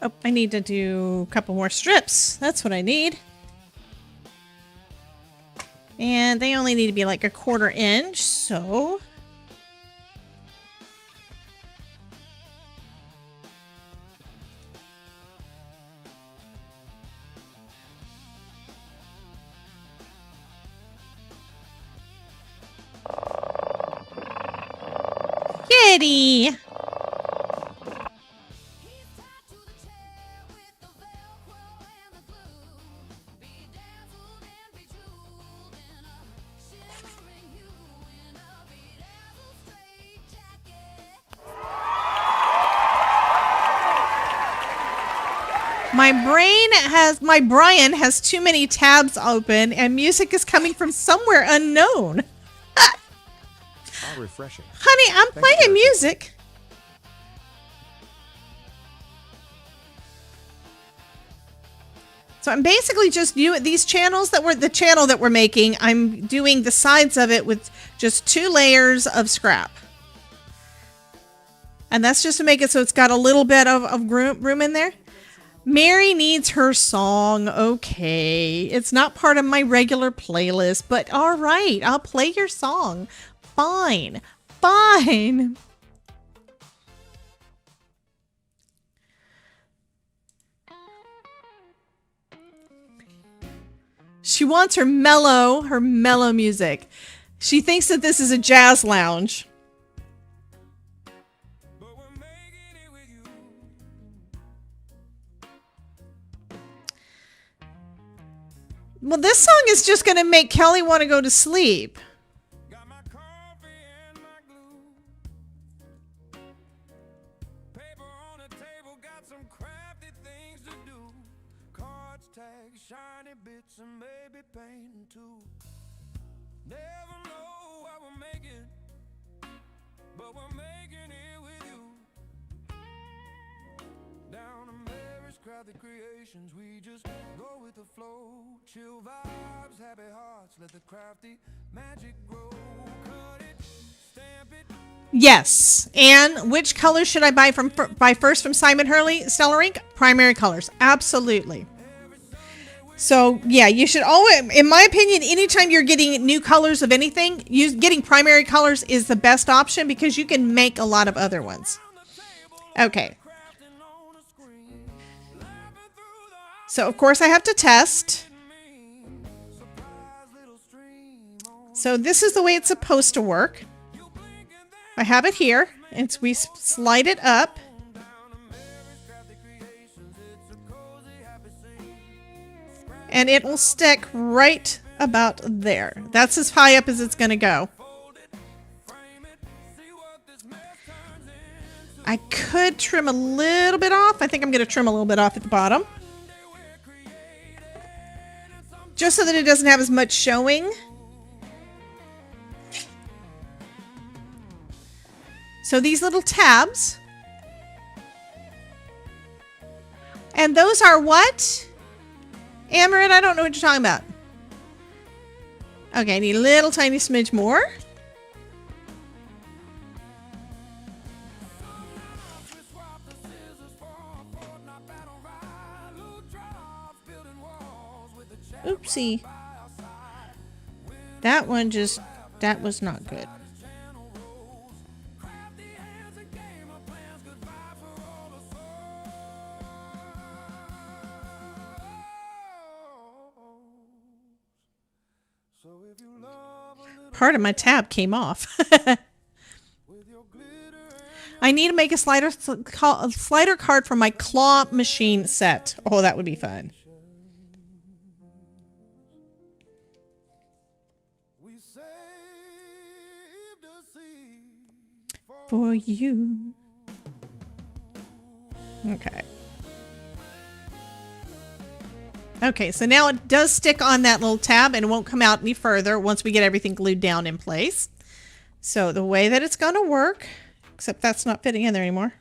Oh, I need to do a couple more strips. That's what I need. And they only need to be like a 1/4 inch, so... Kitty! My Brian has too many tabs open and music is coming from somewhere unknown. How refreshing. Honey, I'm playing music. So I'm basically just these channels that were the channel that we're making. I'm doing the sides of it with just 2 layers of scrap. And that's just to make it so it's got a little bit of room in there. Mary needs her song. Okay. It's not part of my regular playlist, but all right. I'll play your song. Fine. Fine. She wants her mellow music. She thinks that this is a jazz lounge. Well, this song is just going to make Kelly want to go to sleep. Got my coffee and my glue. Paper on the table, got some crafty things to do. Cards, tags, shiny bits, and maybe painting too. Never know what we're making, but we're making it with you. Down in Mary's crafty creations, we just go with the flow. Chill vibes, happy hearts, let the crafty magic grow. Cut it, stamp it. Yes. And which color should I buy first from Simon Hurley? Stellar Ink? Primary colors. Absolutely. So yeah, you should always, in my opinion, anytime you're getting new colors of anything, getting primary colors is the best option because you can make a lot of other ones. Okay. So of course I have to test. So this is the way it's supposed to work. I have it here, and we slide it up. And it will stick right about there. That's as high up as it's going to go. I could trim a little bit off. I think I'm going to trim a little bit off at the bottom. Just so that it doesn't have as much showing. So these little tabs. And those are what? Amaret, I don't know what you're talking about. Okay, I need a little tiny smidge more. Oopsie. That one just, that was not good. Part of my tab came off. I need to make a slider card for my claw machine set. Oh, that would be fun. For you. Okay. Okay, so now it does stick on that little tab and it won't come out any further once we get everything glued down in place. So the way that it's going to work, except that's not fitting in there anymore.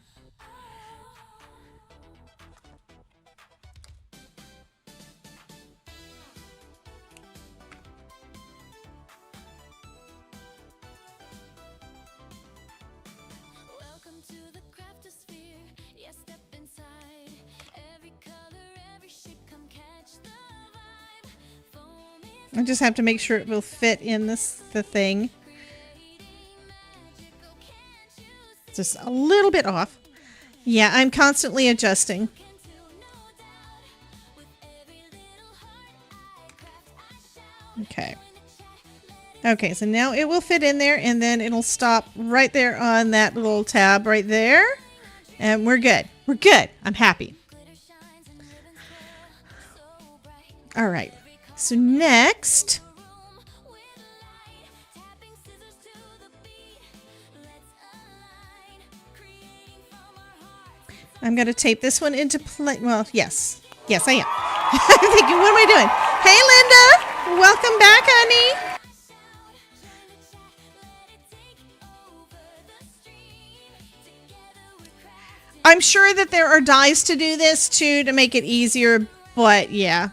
I just have to make sure it will fit in the thing. Just a little bit off. Yeah, I'm constantly adjusting. Okay. Okay, so now it will fit in there and then it'll stop right there on that little tab right there. And we're good. We're good. I'm happy. All right. So next, I'm going to tape this one into place. Well, yes. Yes, I am. I'm thinking, what am I doing? Hey, Linda. Welcome back, honey. I'm sure that there are dies to do this, too, to make it easier. But, yeah.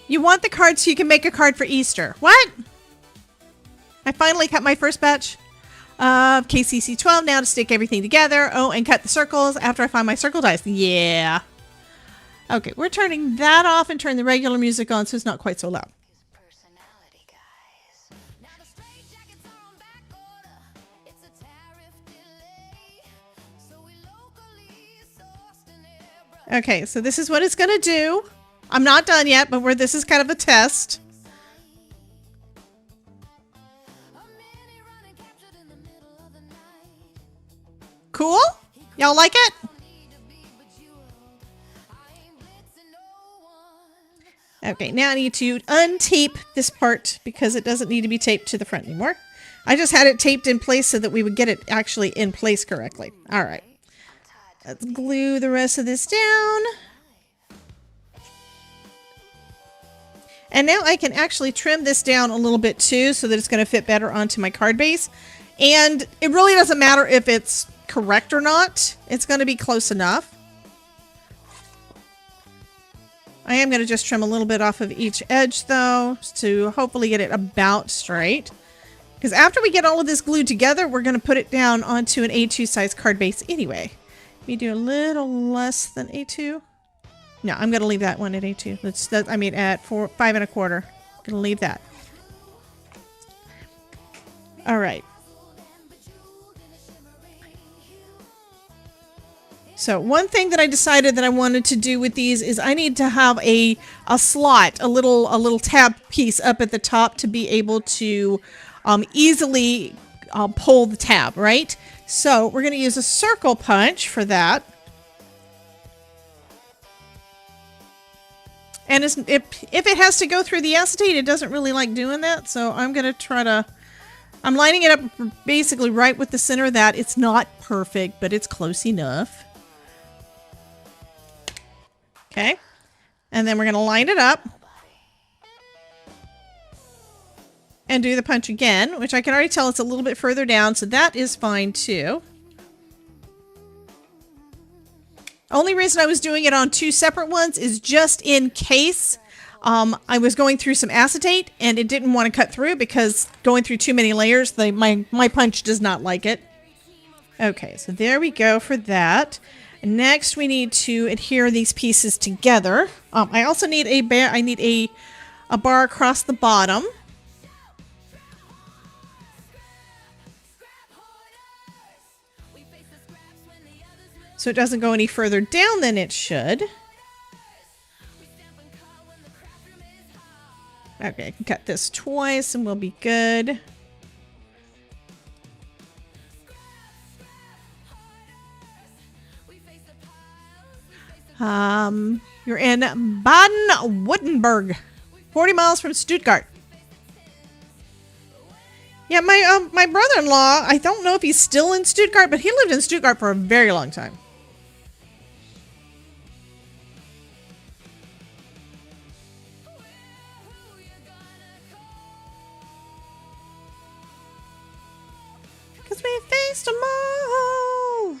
You want the card so you can make a card for Easter. What? I finally cut my first batch of KCC 12 now to stick everything together. Oh, and cut the circles after I find my circle dies. Yeah. Okay, we're turning that off and turn the regular music on so it's not quite so loud. Okay, so this is what it's going to do. I'm not done yet, but this is kind of a test. Cool? Y'all like it? Okay, now I need to untape this part because it doesn't need to be taped to the front anymore. I just had it taped in place so that we would get it actually in place correctly. All right. Let's glue the rest of this down. And now I can actually trim this down a little bit too so that it's going to fit better onto my card base. And it really doesn't matter if it's correct or not. It's going to be close enough. I am going to just trim a little bit off of each edge though to hopefully get it about straight. Because after we get all of this glued together, we're going to put it down onto an A2 size card base anyway. Let me do a little less than A2. No, I'm going to leave that one at A2. I mean at 5 1/4. I'm going to leave that. All right. So one thing that I decided that I wanted to do with these is I need to have a slot, a little tab piece up at the top to be able to easily pull the tab, right? So we're going to use a circle punch for that. And if it has to go through the acetate, it doesn't really like doing that. So I'm going to try to, I'm lining it up basically right with the center of that. It's not perfect, but it's close enough. Okay. And then we're going to line it up. And do the punch again, which I can already tell it's a little bit further down, so that is fine too. Only reason I was doing it on 2 separate ones is just in case I was going through some acetate and it didn't want to cut through, because going through too many layers, my punch does not like it. Okay, so there we go for that. Next, we need to adhere these pieces together. I also need a bar across the bottom. So it doesn't go any further down than it should. Okay, I can cut this twice and we'll be good. You're in Baden-Württemberg, 40 miles from Stuttgart. Yeah, my brother-in-law, I don't know if he's still in Stuttgart, but he lived in Stuttgart for a very long time. Because we faced them all.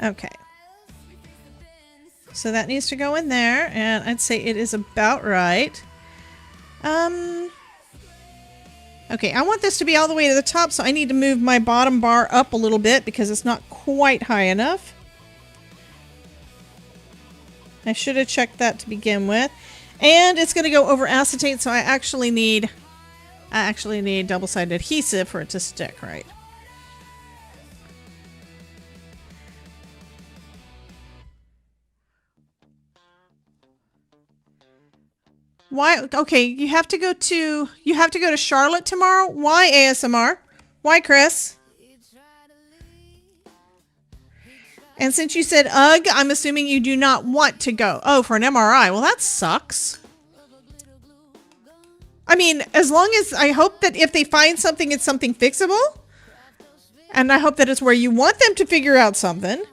Okay. So that needs to go in there, and I'd say it is about right. Okay, I want this to be all the way to the top, so I need to move my bottom bar up a little bit because it's not quite high enough. I should have checked that to begin with. And it's going to go over acetate, so I actually need double-sided adhesive for it to stick right. Why? Okay, you have to go to Charlotte tomorrow. Why ASMR? Why, Chris? And since you said ugh, I'm assuming you do not want to go. Oh, for an MRI. Well, that sucks. I mean, as long as I hope that if they find something, it's something fixable. And I hope that it's where you want them to figure out something.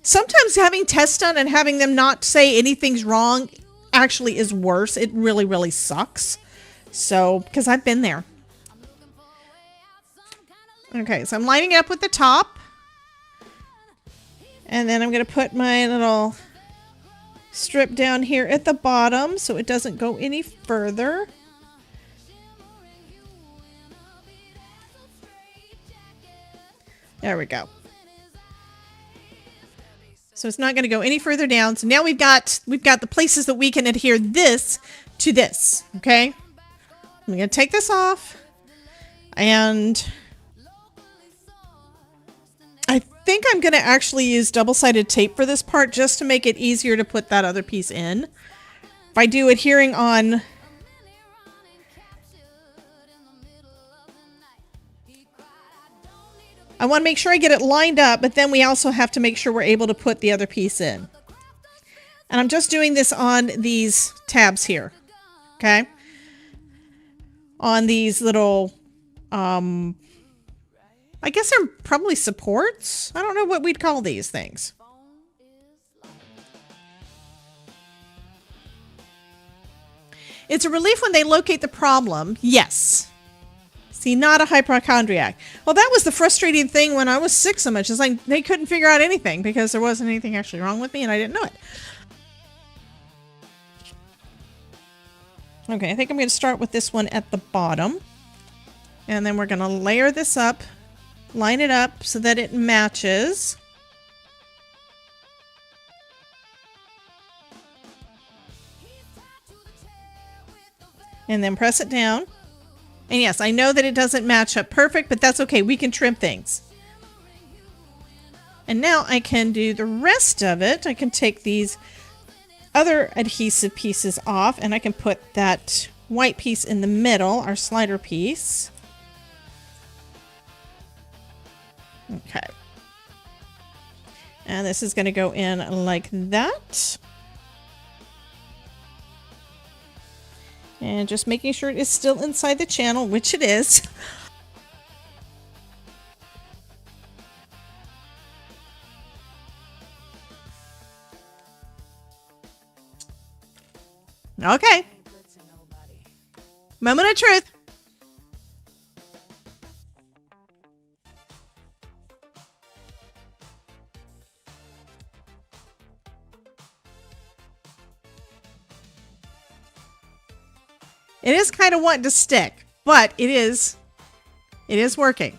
Sometimes having tests done and having them not say anything's wrong actually is worse. It really, really sucks. So, because I've been there. Okay, so I'm lining it up with the top. And then I'm going to put my little strip down here at the bottom so it doesn't go any further. There we go. So it's not going to go any further down. So now we've got the places that we can adhere this to this. Okay. I'm going to take this off, and I think I'm going to actually use double-sided tape for this part just to make it easier to put that other piece in. If I do adhering on I want to make sure I get it lined up, but then we also have to make sure we're able to put the other piece in. And I'm just doing this on these tabs here. Okay. On these little, I I guess they're probably supports. I don't know what we'd call these things. It's a relief when they locate the problem. Yes. See, not a hypochondriac. Well, that was the frustrating thing when I was sick so much. It's like they couldn't figure out anything because there wasn't anything actually wrong with me and I didn't know it. Okay, I think I'm going to start with this one at the bottom. And then we're going to layer this up, line it up so that it matches. And then press it down. And yes, I know that it doesn't match up perfect, but that's okay. We can trim things. And now I can do the rest of it. I can take these other adhesive pieces off and I can put that white piece in the middle, our slider piece. Okay. And this is going to go in like that. And just making sure it is still inside the channel, which it is. Okay. Moment of truth. It is kind of wanting to stick, but it is working.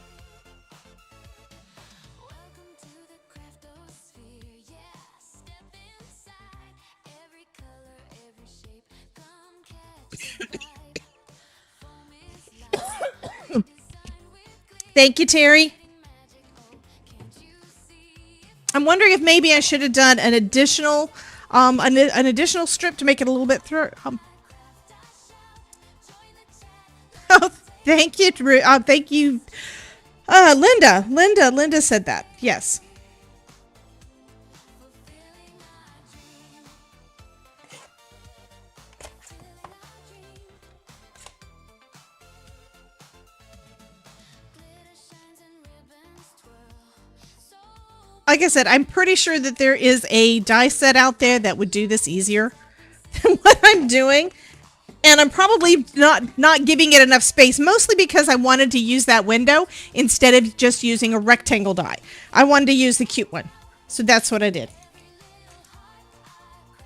Thank you, Terry. I'm wondering if maybe I should have done an additional strip to make it a little bit Oh, thank you, Drew. Thank you, Linda. Linda said that. Yes. Like I said, I'm pretty sure that there is a die set out there that would do this easier than what I'm doing. And I'm probably not giving it enough space, mostly because I wanted to use that window instead of just using a rectangle die. I wanted to use the cute one. So that's what I did.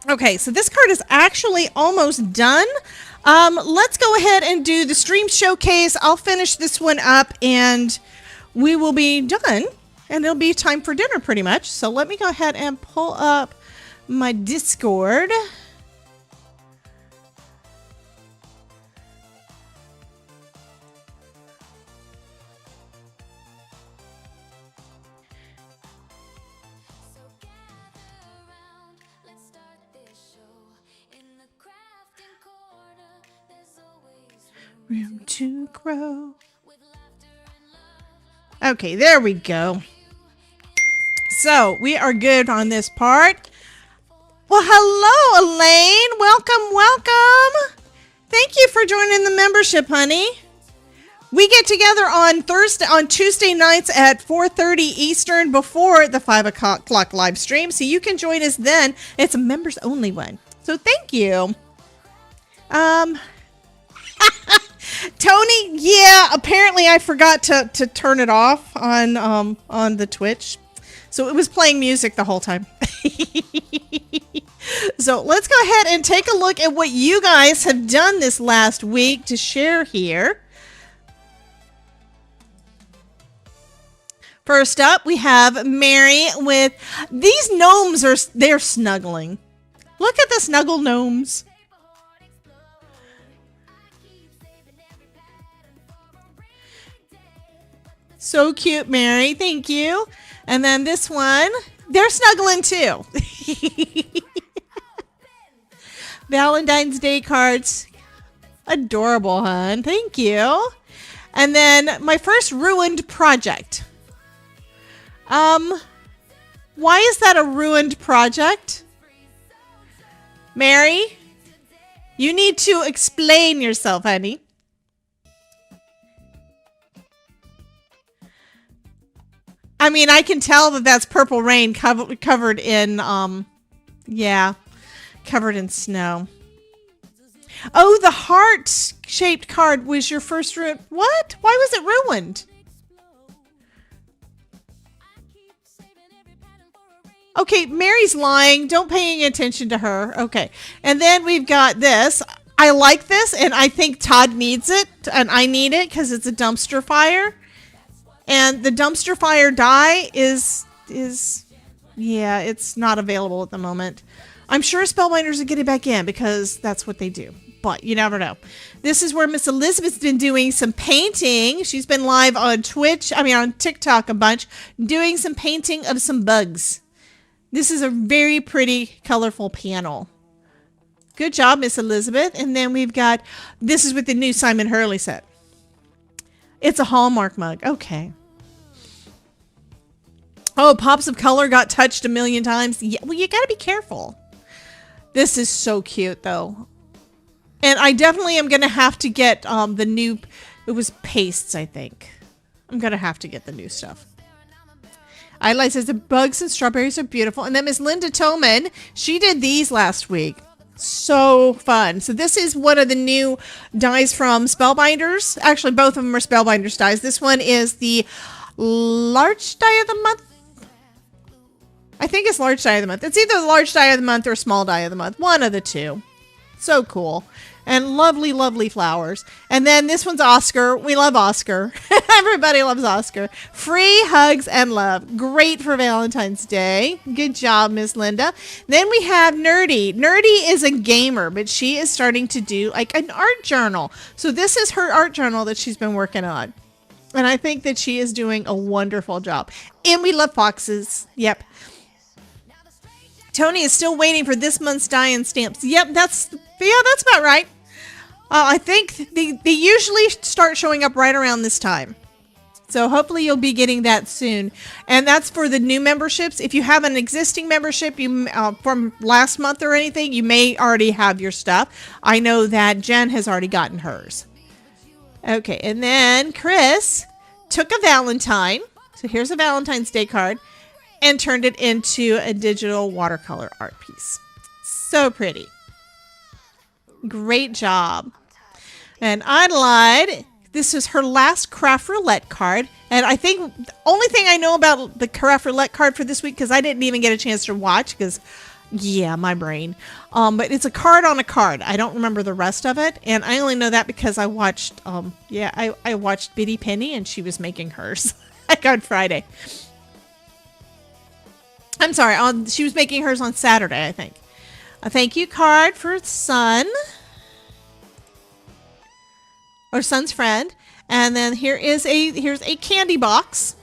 Okay, so this card is actually almost done. Let's go ahead and do the stream showcase. I'll finish this one up and we will be done. And it'll be time for dinner pretty much. So let me go ahead and pull up my Discord. Room to grow. Okay, there we go. So we are good on this part. Well, hello, Elaine. Welcome, welcome. Thank you for joining the membership, honey. We get together on Tuesday nights at 4:30 Eastern before the 5 o'clock live stream. So you can join us then. It's a members only one. So thank you. Tony, yeah, apparently I forgot to turn it off on the Twitch. So it was playing music the whole time. So let's go ahead and take a look at what you guys have done this last week to share here. First up, we have Mary with these gnomes they're snuggling. Look at the snuggle gnomes. So cute, Mary. Thank you. And then this one, they're snuggling too. Valentine's Day cards. Adorable, hon. Thank you. And then my first ruined project. Why is that a ruined project? Mary, you need to explain yourself, honey. I mean, I can tell that that's Purple Rain covered in, yeah, covered in snow. Oh, the heart-shaped card was your first ruin. What? Why was it ruined? Okay, Mary's lying. Don't pay attention to her. Okay. And then we've got this. I like this, and I think Todd needs it, and I need it because it's a dumpster fire. And the dumpster fire die is yeah, it's not available at the moment. I'm sure Spellbinders will get it back in because that's what they do. But you never know. This is where Miss Elizabeth's been doing some painting. She's been live on Twitch, on TikTok a bunch, doing some painting of some bugs. This is a very pretty, colorful panel. Good job, Miss Elizabeth. And then we've got, this is with the new Simon Hurley set. It's a Hallmark mug. Okay. Oh, Pops of Color got touched a million times. Yeah, well, you got to be careful. This is so cute, though. And I definitely am going to have to get the new, it was pastes, I think. I'm going to have to get the new stuff. Idolize says the bugs and strawberries are beautiful. And then Miss Linda Toman, she did these last week. So fun. So this is one of the new dies from Spellbinders. Actually, both of them are Spellbinders dies. This one is the large die of the month. I think it's large die of the month. It's either the large die of the month or small die of the month. One of the two. So cool. And lovely, lovely flowers. And then this one's Oscar. We love Oscar. Everybody loves Oscar. Free hugs and love. Great for Valentine's Day. Good job, Miss Linda. Then we have Nerdy. Nerdy is a gamer, but she is starting to do like an art journal. So this is her art journal that she's been working on. And I think that she is doing a wonderful job. And we love foxes. Yep. Tony is still waiting for this month's die-in stamps. Yep, that's about right. I think they usually start showing up right around this time. So hopefully you'll be getting that soon. And that's for the new memberships. If you have an existing membership from last month or anything, you may already have your stuff. I know that Jen has already gotten hers. Okay, and then Chris took a Valentine. So here's a Valentine's Day card. And turned it into a digital watercolor art piece. So pretty. Great job. And Adelaide, this is her last craft roulette card. And I think the only thing I know about the craft roulette card for this week, because I didn't even get a chance to watch, because, yeah, my brain. But it's a card on a card. I don't remember the rest of it. And I only know that because I watched, I watched Biddy Penny, and she was making hers like on Friday. I'm sorry, she was making hers on Saturday, I think. A thank you card for Son. Or Son's friend. And then here's a candy box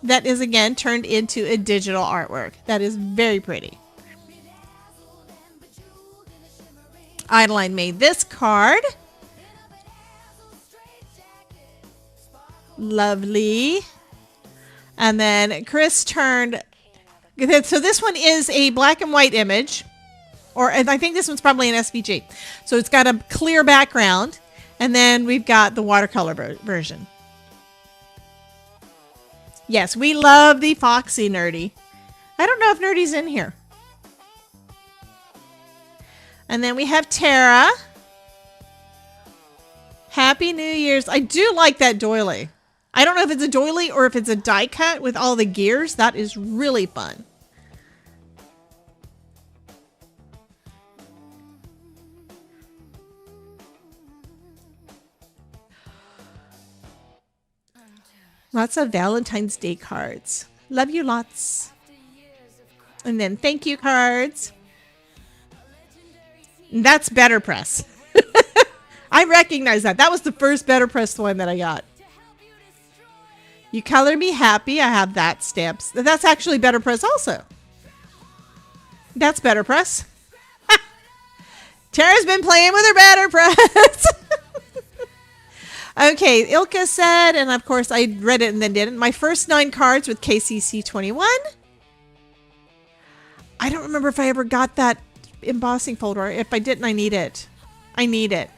that is again turned into a digital artwork. That is very pretty. Adeline made this card. Lovely. And then Chris turned... So this one is a black and white image, or I think this one's probably an SVG. So it's got a clear background, and then we've got the watercolor version. Yes, we love the Foxy Nerdy. I don't know if Nerdy's in here. And then we have Tara. Happy New Year's. I do like that doily. I don't know if it's a doily or if it's a die cut with all the gears. That is really fun. Lots of Valentine's Day cards. Love you lots. And then thank you cards. And that's Better Press. I recognize that. That was the first Better Press one that I got. You color me happy. I have that stamps. That's actually Better Press also. That's Better Press. Tara's been playing with her Better Press. Okay, Ilka said, and of course I read it and then didn't. My first 9 cards with KCC 21. I don't remember if I ever got that embossing folder. If I didn't, I need it. I need it.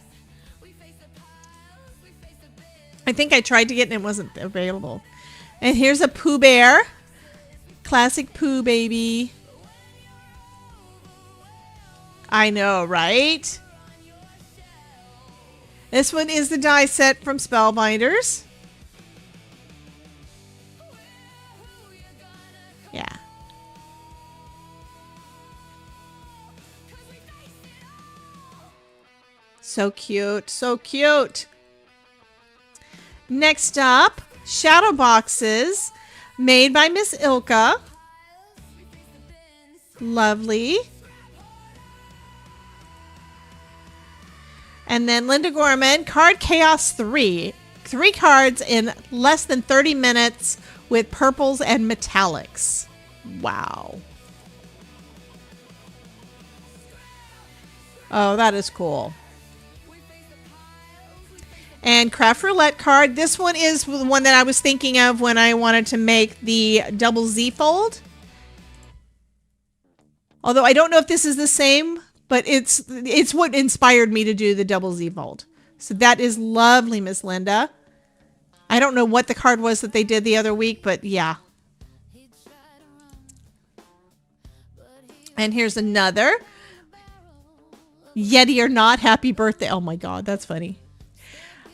I think I tried to get it and it wasn't available. And here's a Pooh Bear. Classic Pooh baby. I know, right? This one is the die set from Spellbinders. Yeah. So cute. So cute. Next up, shadow boxes made by Miss Ilka. Lovely. And then Linda Gorman, Card Chaos 3. 3 cards in less than 30 minutes with purples and metallics. Wow. Oh, that is cool. And Craft Roulette card. This one is the one that I was thinking of when I wanted to make the double Z fold. Although I don't know if this is the same, but it's what inspired me to do the double Z fold. So that is lovely, Miss Linda. I don't know what the card was that they did the other week, but yeah. And here's another. Yeti or not, happy birthday. Oh my God, that's funny.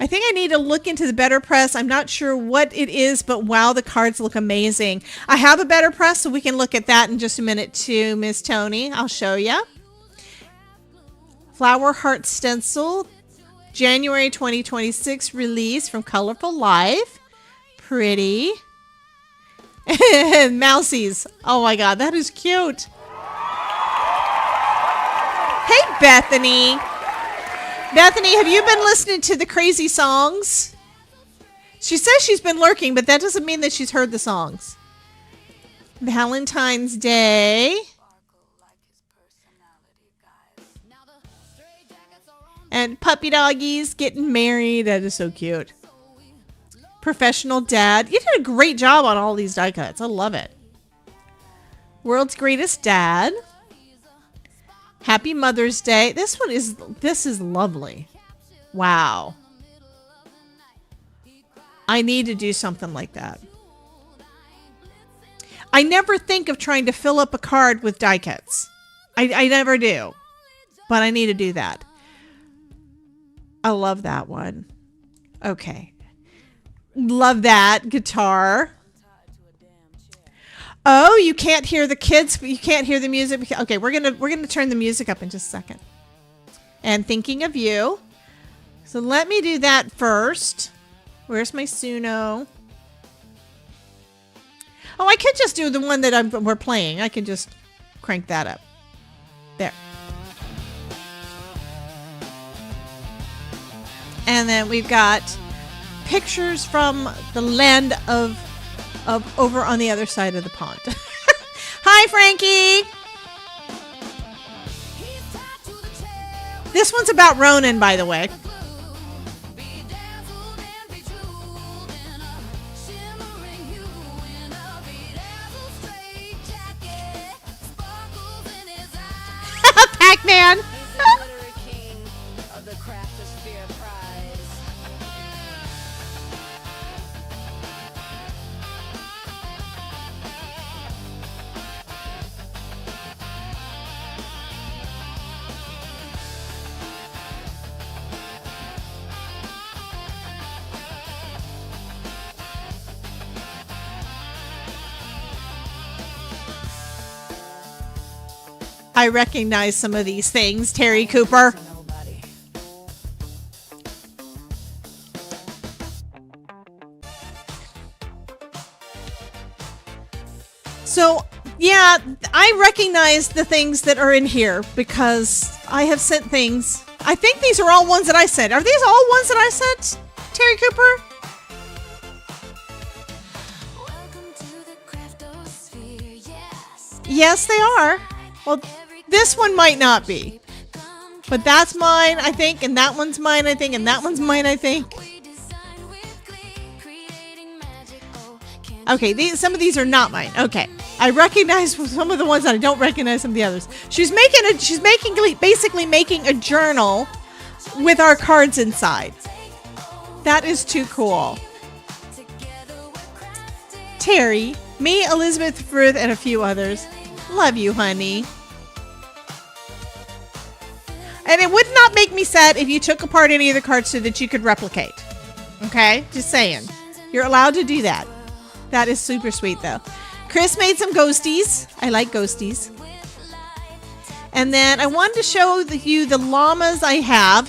I think I need to look into the Better Press. I'm not sure what it is, but wow, the cards look amazing. I have a Better Press, so we can look at that in just a minute too, Miss Tony. I'll show you. Flower Heart Stencil, January 2026 release from Colorful Life. Pretty. And Mousies. Oh my God, that is cute. Hey, Bethany. Bethany, have you been listening to the crazy songs? She says she's been lurking, but that doesn't mean that she's heard the songs. Valentine's Day. And puppy doggies getting married. That is so cute. Professional dad. You did a great job on all these die cuts. I love it. World's Greatest Dad. Happy Mother's Day. This is lovely. Wow. I need to do something like that. I never think of trying to fill up a card with die cuts. I never do. But I need to do that. I love that one. Okay. Love that guitar. Oh, you can't hear the kids. You can't hear the music. Okay, we're gonna turn the music up in just a second. And Thinking of You. So let me do that first. Where's my Suno? Oh, I could just do the one that we're playing. I can just crank that up. There. And then we've got pictures from the land of over on the other side of the pond. Hi, Frankie. This one's about Ronan, by the way. Pac-Man. I recognize some of these things, Terry Cooper. So, yeah, I recognize the things that are in here because I have sent things. I think these are all ones that I sent. Are these all ones that I sent, Terry Cooper? Yes, they are. Well, this one might not be. But that's mine, I think, and that one's mine, I think, and that one's mine, I think. Okay, some of these are not mine. Okay. I recognize some of the ones that I don't recognize some of the others. She's basically making a journal with our cards inside. That is too cool. Terry, me, Elizabeth Ruth, and a few others. Love you, honey. And it would not make me sad if you took apart any of the cards so that you could replicate. Okay? Just saying. You're allowed to do that. That is super sweet, though. Chris made some ghosties. I like ghosties. And then I wanted to show you the llamas I have.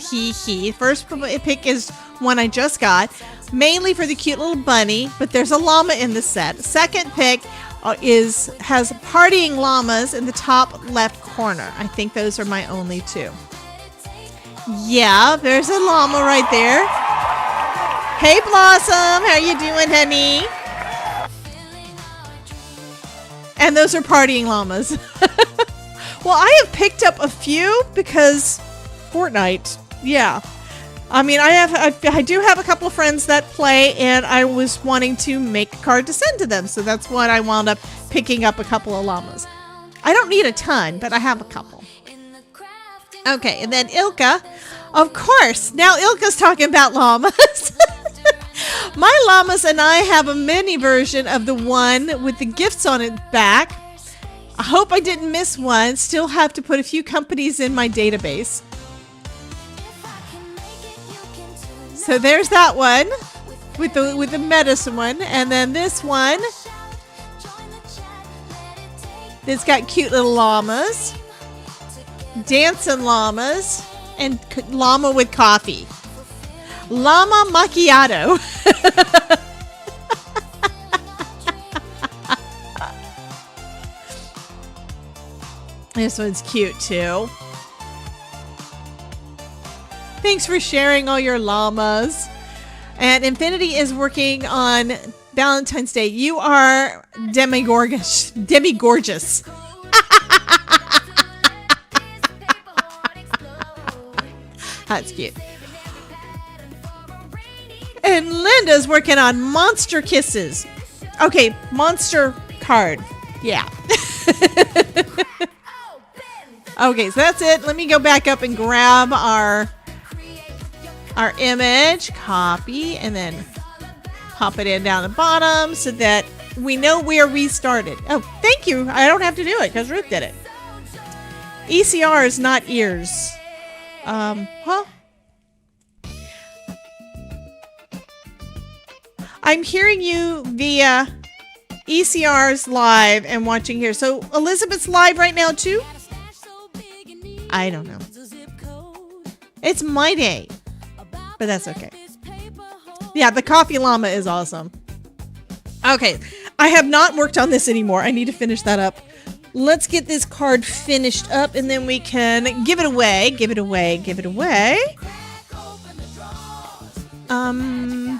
First pick is one I just got. Mainly for the cute little bunny. But there's a llama in the set. Second pick has partying llamas in the top left corner. I think those are my only two. Yeah, there's a llama right there. Hey, Blossom. How you doing, honey? And those are partying llamas. Well, I have picked up a few because Fortnite. Yeah. I mean, I do have a couple of friends that play, and I was wanting to make a card to send to them. So that's why I wound up picking up a couple of llamas. I don't need a ton, but I have a couple. Okay, and then Ilka. Of course. Now Ilka's talking about llamas. My llamas and I have a mini version of the one with the gifts on its back. I hope I didn't miss one. Still have to put a few companies in my database. So there's that one with the medicine one, and then this one. It's got cute little llamas, dancing llamas, and llama with coffee. Llama macchiato. This one's cute too. Thanks for sharing all your llamas. And Infinity is working on Valentine's Day. You are demigorgeous. That's cute. And Linda's working on Monster Kisses. Okay, Monster card. Yeah. Okay, so that's it. Let me go back up and grab our image, copy, and then pop it in down the bottom so that we know where we started. Oh, thank you. I don't have to do it because Ruth did it. ECR is not ears. Huh? I'm hearing you via ECR's live and watching here. So Elizabeth's live right now too? I don't know. It's my day. But that's okay. Yeah, the coffee llama is awesome. Okay, I have not worked on this anymore. I need to finish that up. Let's get this card finished up and then we can give it away.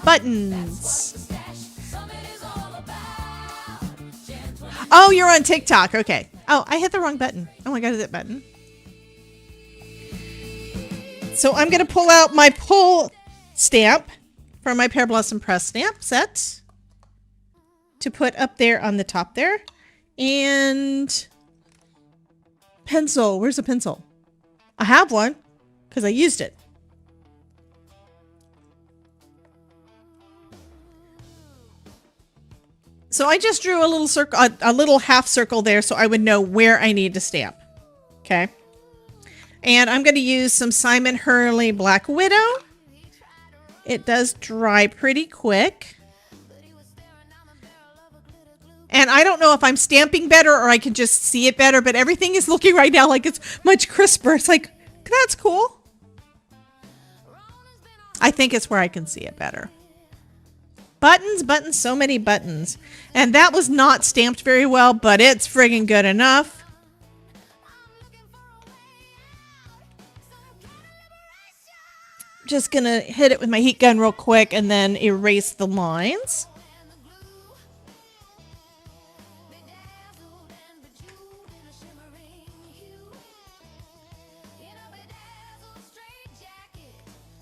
Buttons. Oh, you're on TikTok. Okay. Oh, I hit the wrong button. Oh my God, is that button? So I'm going to pull out my pull stamp from my Pear Blossom Press stamp set to put up there on the top there. And pencil. Where's the pencil? I have one because I used it. So I just drew a little circle, a little half circle there so I would know where I need to stamp. Okay. And I'm going to use some Simon Hurley Black Widow. It does dry pretty quick. And I don't know if I'm stamping better or I can just see it better, but everything is looking right now like it's much crisper. It's like, that's cool. I think it's where I can see it better. Buttons, so many buttons. And that was not stamped very well, but it's friggin' good enough. Just gonna hit it with my heat gun real quick and then erase the lines.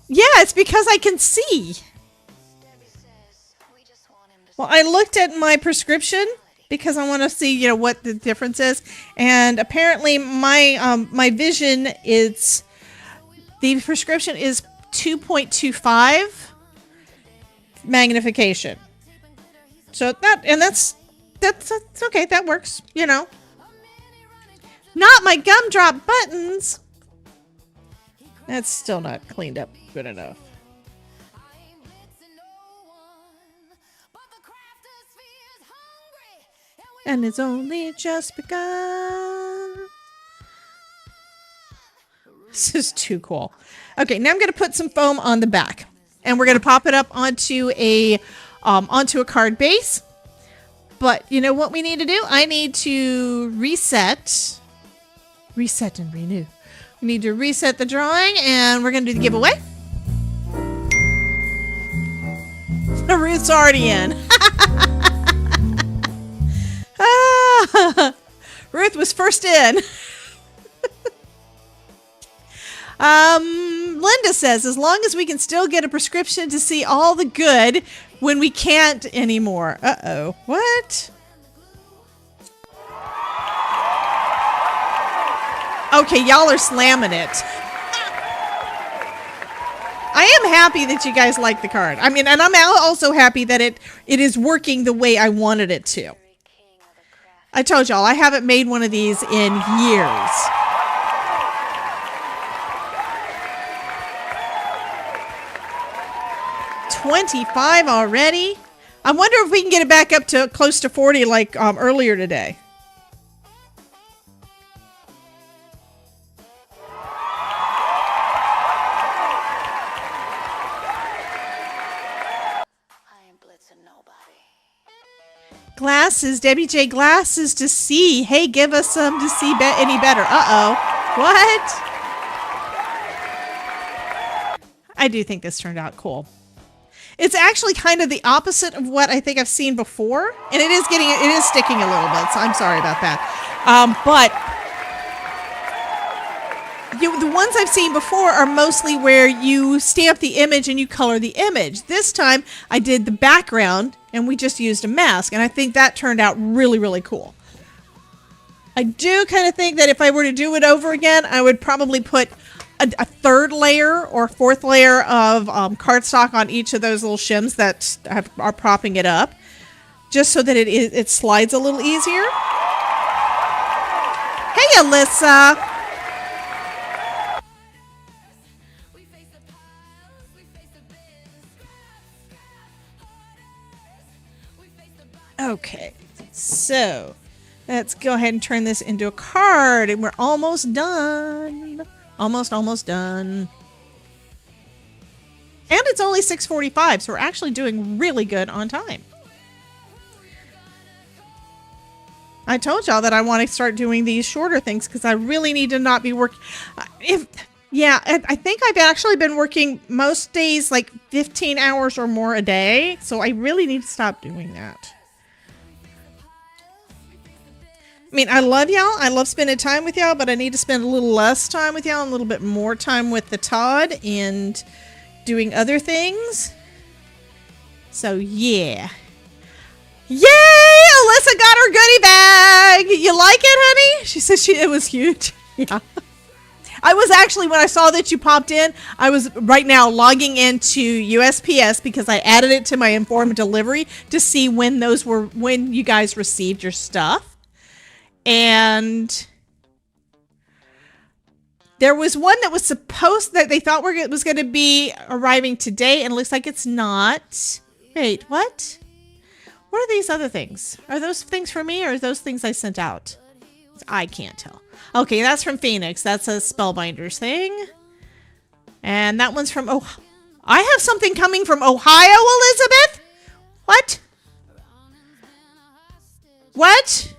Yeah, it's because I can see. Well, I looked at my prescription because I want to see, you know, what the difference is. And apparently my my vision is, the prescription is 2.25 magnification. So that's okay. That works. You know. Not my gumdrop buttons. That's still not cleaned up good enough. And it's only just begun. This is too cool. Okay, now I'm going to put some foam on the back, and we're going to pop it up onto a card base. But you know what we need to do? I need to reset and renew. We need to reset the drawing, and we're going to do the giveaway. Ruth's already in. Ruth was first in. Linda says, as long as we can still get a prescription to see all the good when we can't anymore. Uh-oh. What? Okay, y'all are slamming it. I am happy that you guys like the card. I mean, and I'm also happy that it is working the way I wanted it to. I told y'all, I haven't made one of these in years. $25 already? I wonder if we can get it back up to close to 40 like earlier today. Glasses, Debbie J. Glasses to see. Hey, give us some to see any better. Uh-oh. What? I do think this turned out cool. It's actually kind of the opposite of what I think I've seen before. And it is sticking a little bit, so I'm sorry about that. But the ones I've seen before are mostly where you stamp the image and you color the image. This time I did the background and we just used a mask, and I think that turned out really, really cool. I do kind of think that if I were to do it over again, I would probably put a third layer or fourth layer of cardstock on each of those little shims that are propping it up, just so that it slides a little easier. Hey, Alyssa! Okay, so let's go ahead and turn this into a card, and we're almost done. Almost done. And it's only 6:45, so we're actually doing really good on time. I told y'all that I want to start doing these shorter things because I really need to not be working. I think I've actually been working most days like 15 hours or more a day, so I really need to stop doing that. I mean, I love y'all. I love spending time with y'all, but I need to spend a little less time with y'all and a little bit more time with the Todd and doing other things. So, yeah. Yay! Alyssa got her goodie bag. You like it, honey? She says it was huge. Yeah. I was actually, when I saw that you popped in, I was right now logging into USPS because I added it to my informed delivery to see when when you guys received your stuff. And there was one that was that they thought was going to be arriving today, and it looks like it's not. Wait, what? What are these other things? Are those things for me, or are those things I sent out? I can't tell. Okay, that's from Phoenix. That's a Spellbinders thing. And that one's from I have something coming from Ohio, Elizabeth? What? What?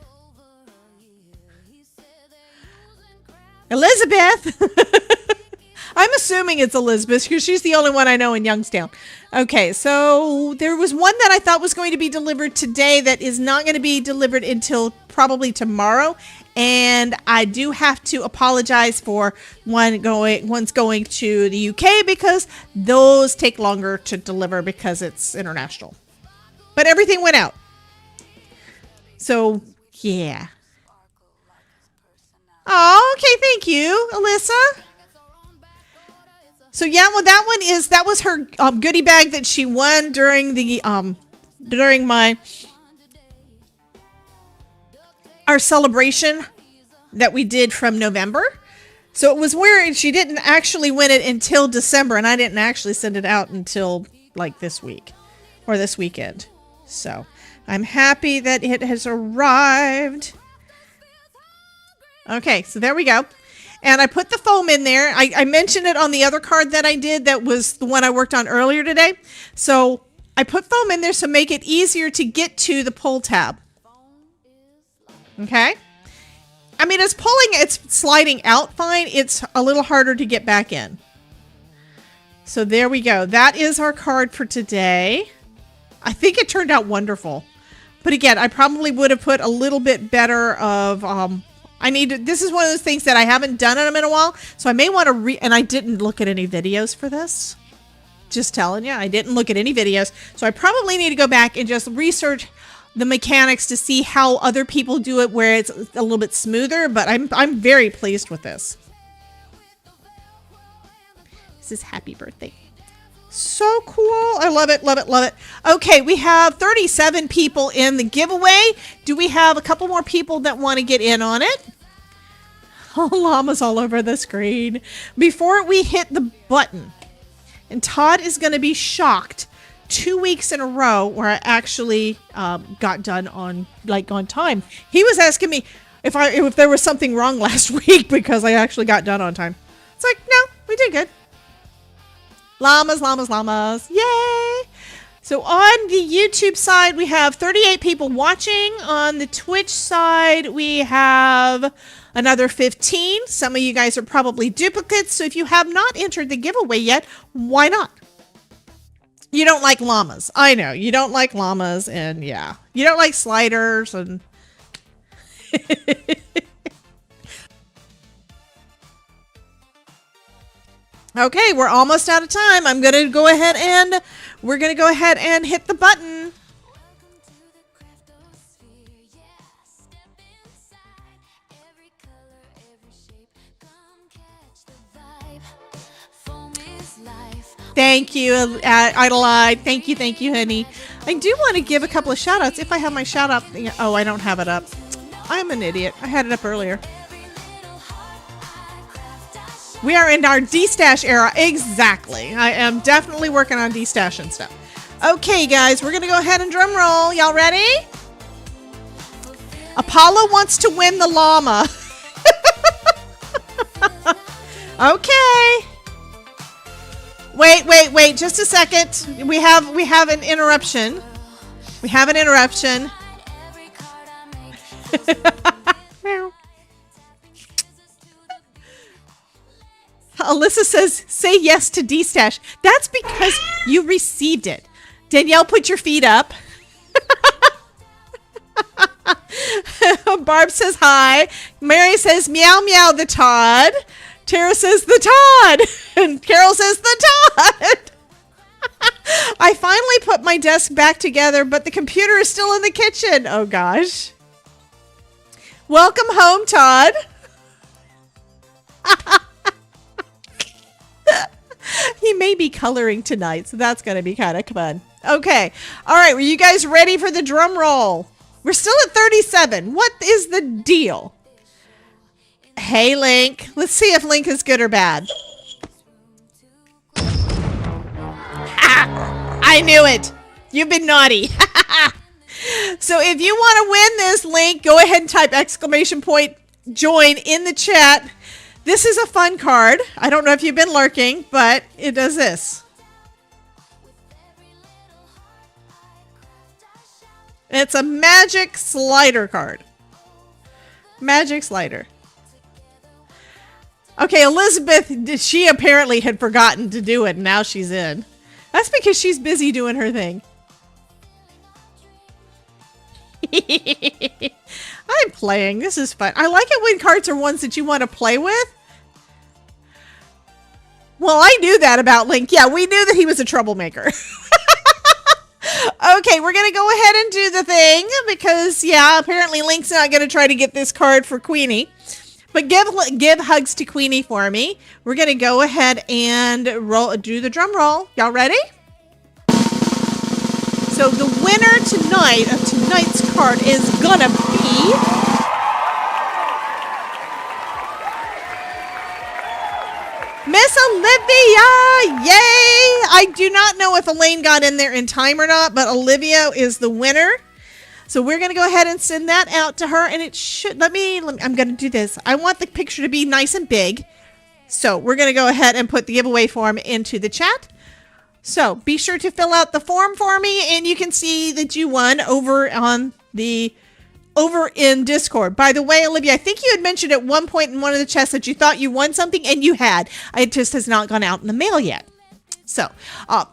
Elizabeth. I'm assuming it's Elizabeth because she's the only one I know in Youngstown. Okay, so there was one that I thought was going to be delivered today that is not going to be delivered until probably tomorrow. And I do have to apologize for one's going to the UK because those take longer to deliver because it's international. But everything went out. So, yeah. Oh, okay, thank you, Alyssa. So yeah, well, that was her goodie bag that she won during the during our celebration that we did from November. So it was weird. She didn't actually win it until December, and I didn't actually send it out until like this week or this weekend. So I'm happy that it has arrived. Okay, so there we go. And I put the foam in there. I mentioned it on the other card that I did. That was the one I worked on earlier today. So I put foam in there to make it easier to get to the pull tab. Okay. I mean, it's sliding out fine. It's a little harder to get back in. So there we go. That is our card for today. I think it turned out wonderful. But again, I probably would have put a little bit better of, this is one of those things that I haven't done them in a while. So I may want to and I didn't look at any videos for this. Just telling you, I didn't look at any videos. So I probably need to go back and just research the mechanics to see how other people do it where it's a little bit smoother, but I'm very pleased with this. This is happy birthday. So cool. I love it, love it, love it. Okay, we have 37 people in the giveaway. Do we have a couple more people that want to get in on it? Oh, llamas all over the screen. Before we hit the button, and Todd is going to be shocked 2 weeks in a row where I actually got done on time. He was asking me if there was something wrong last week because I actually got done on time. It's like, no, we did good. Llamas, llamas, llamas. Yay! So on the YouTube side, we have 38 people watching. On the Twitch side, we have another 15. Some of you guys are probably duplicates. So if you have not entered the giveaway yet, why not? You don't like llamas. I know. You don't like llamas, and yeah. You don't like sliders, and... Okay, we're almost out of time. I'm going to go ahead and... We're going to go ahead and hit the button. Thank you, Idolide. Thank you, honey. I do want to give a couple of shout outs if I have my shout out thing. Oh, I don't have it up. I'm an idiot. I had it up earlier. We are in our D-stash era. Exactly. I am definitely working on D-stash and stuff. Okay, guys, we're going to go ahead and drum roll. Y'all ready? Apollo wants to win the llama. Okay. Wait, just a second. We have an interruption. We have an interruption. Alyssa says, say yes to D-stash. That's because you received it. Danielle, put your feet up. Barb says hi. Mary says, meow, meow, the Todd. Tara says, the Todd. And Carol says, the Todd. I finally put my desk back together, but the computer is still in the kitchen. Oh, gosh. Welcome home, Todd. He may be coloring tonight, so that's going to be kind of fun. Okay. All right. Were you guys ready for the drum roll? We're still at 37. What is the deal? Hey, Link. Let's see if Link is good or bad. Ah, I knew it. You've been naughty. So if you want to win this, Link, go ahead and type ! join in the chat. This is a fun card. I don't know if you've been lurking, but it does this. It's a magic slider card. Magic slider. Okay, Elizabeth, she apparently had forgotten to do it, and now she's in. That's because she's busy doing her thing. I'm playing. This is fun. I like it when cards are ones that you want to play with. Well, I knew that about Link. Yeah, we knew that he was a troublemaker. Okay, we're going to go ahead and do the thing because, yeah, apparently Link's not going to try to get this card for Queenie. But give hugs to Queenie for me. We're going to go ahead and do the drum roll. Y'all ready? So the winner tonight of tonight's card is gonna be Miss Olivia. Yay! I do not know if Elaine got in there in time or not, but Olivia is the winner. So we're going to go ahead and send that out to her, and it should, let me I'm going to do this. I want the picture to be nice and big. So we're going to go ahead and put the giveaway form into the chat. So be sure to fill out the form for me, and you can see that you won over in Discord. By the way, Olivia, I think you had mentioned at one point in one of the chests that you thought you won something, and you had. It just has not gone out in the mail yet. So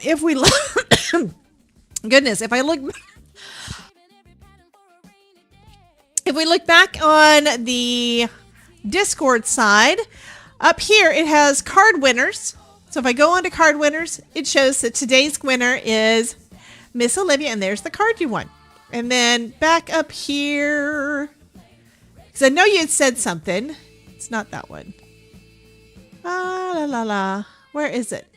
if we look, goodness, if we look back on the Discord side, up here it has card winners. So if I go on to card winners, it shows that today's winner is Miss Olivia, and there's the card you won. And then back up here, because I know you had said something. It's not that one. Where is it?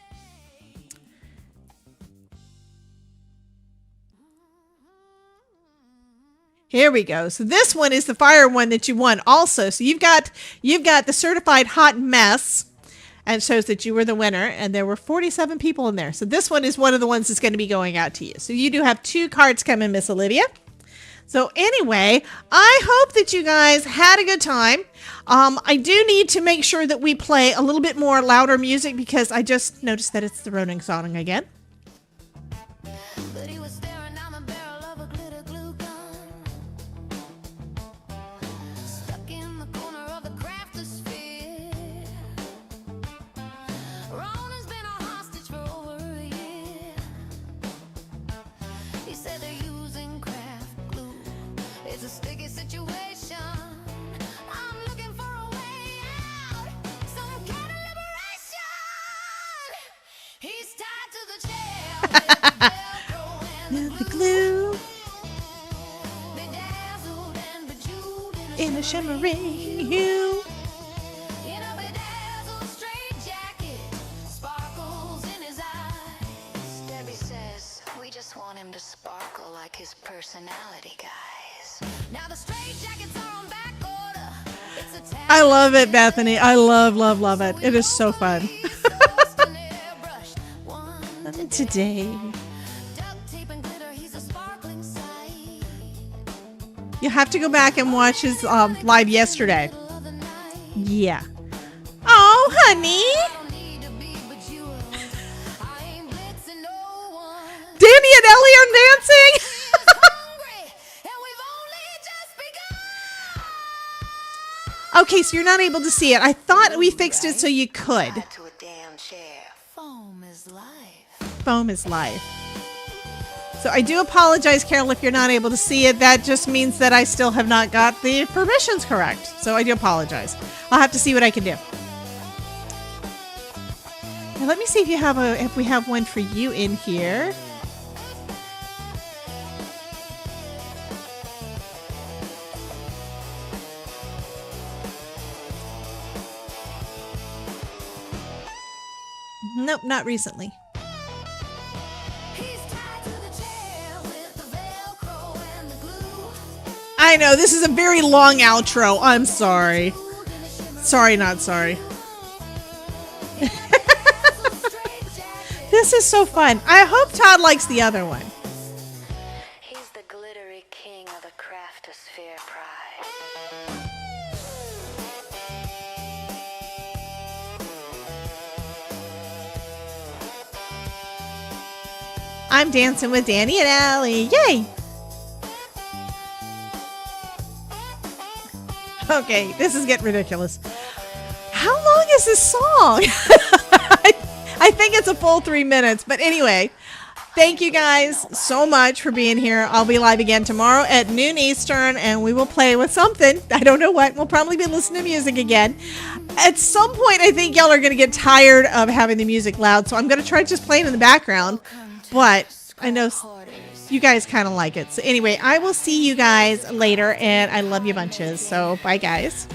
Here we go. So this one is the fire one that you won also. So you've got the certified hot mess, and it shows that you were the winner, and there were 47 people in there. So this one is one of the ones that's going to be going out to you. So you do have 2 cards coming, Miss Olivia. So anyway, I hope that you guys had a good time. I do need to make sure that we play a little bit more louder music, because I just noticed that it's the Ronin song again. But he was staring down the barrel of a glitter glue gun, stuck in the corner of the crafter sphere. Ronan's been a hostage for over a year. He said they're using craft glue. It's a sticky situation. I'm looking for a way out, some kind of liberation. He's tied to the chair with the Velcro and The glue bedazzled and bejeweled in a shimmering hue. in a bedazzled straight jacket, sparkles in his eyes. Debbie says we just want him to sparkle like his personality, guys. Now the straight jackets are on back order. It's a tag I love it, Bethany. I love it. It is so fun. embossed and airbrushed. One Today. duct tape and glitter, he's a sparkling sight. You have to go back and watch his live yesterday. Middle of the night. Yeah. Oh, honey. Don't need to be bejeweled. I ain't blitzing no one. Danny and Ellie are dancing. Hungry, and we've only just begun. Okay, so you're not able to see it. I thought we fixed it so you could. To a damn chair. Foam is life. Foam is life. So I do apologize, Carol, if you're not able to see it. That just means that I still have not got the permissions correct. So I do apologize. I'll have to see what I can do. Now let me see if we have one for you in here. Nope, not recently. He's tied to the chair with the Velcro and the glue. I know, this is a very long outro. I'm sorry. Sorry, not sorry. This is so fun. I hope Todd likes the other one. He's the glittery king of the craftosphere pride. I'm dancing with Danny and Allie. Yay! Okay, this is getting ridiculous. How long is this song? I think it's a full 3 minutes. But anyway, thank you guys so much for being here. I'll be live again tomorrow at noon Eastern, and we will play with something. I don't know what. We'll probably be listening to music again. At some point, I think y'all are going to get tired of having the music loud, so I'm going to try just playing in the background. But I know you guys kind of like it. So anyway, I will see you guys later, and I love you bunches. So bye, guys.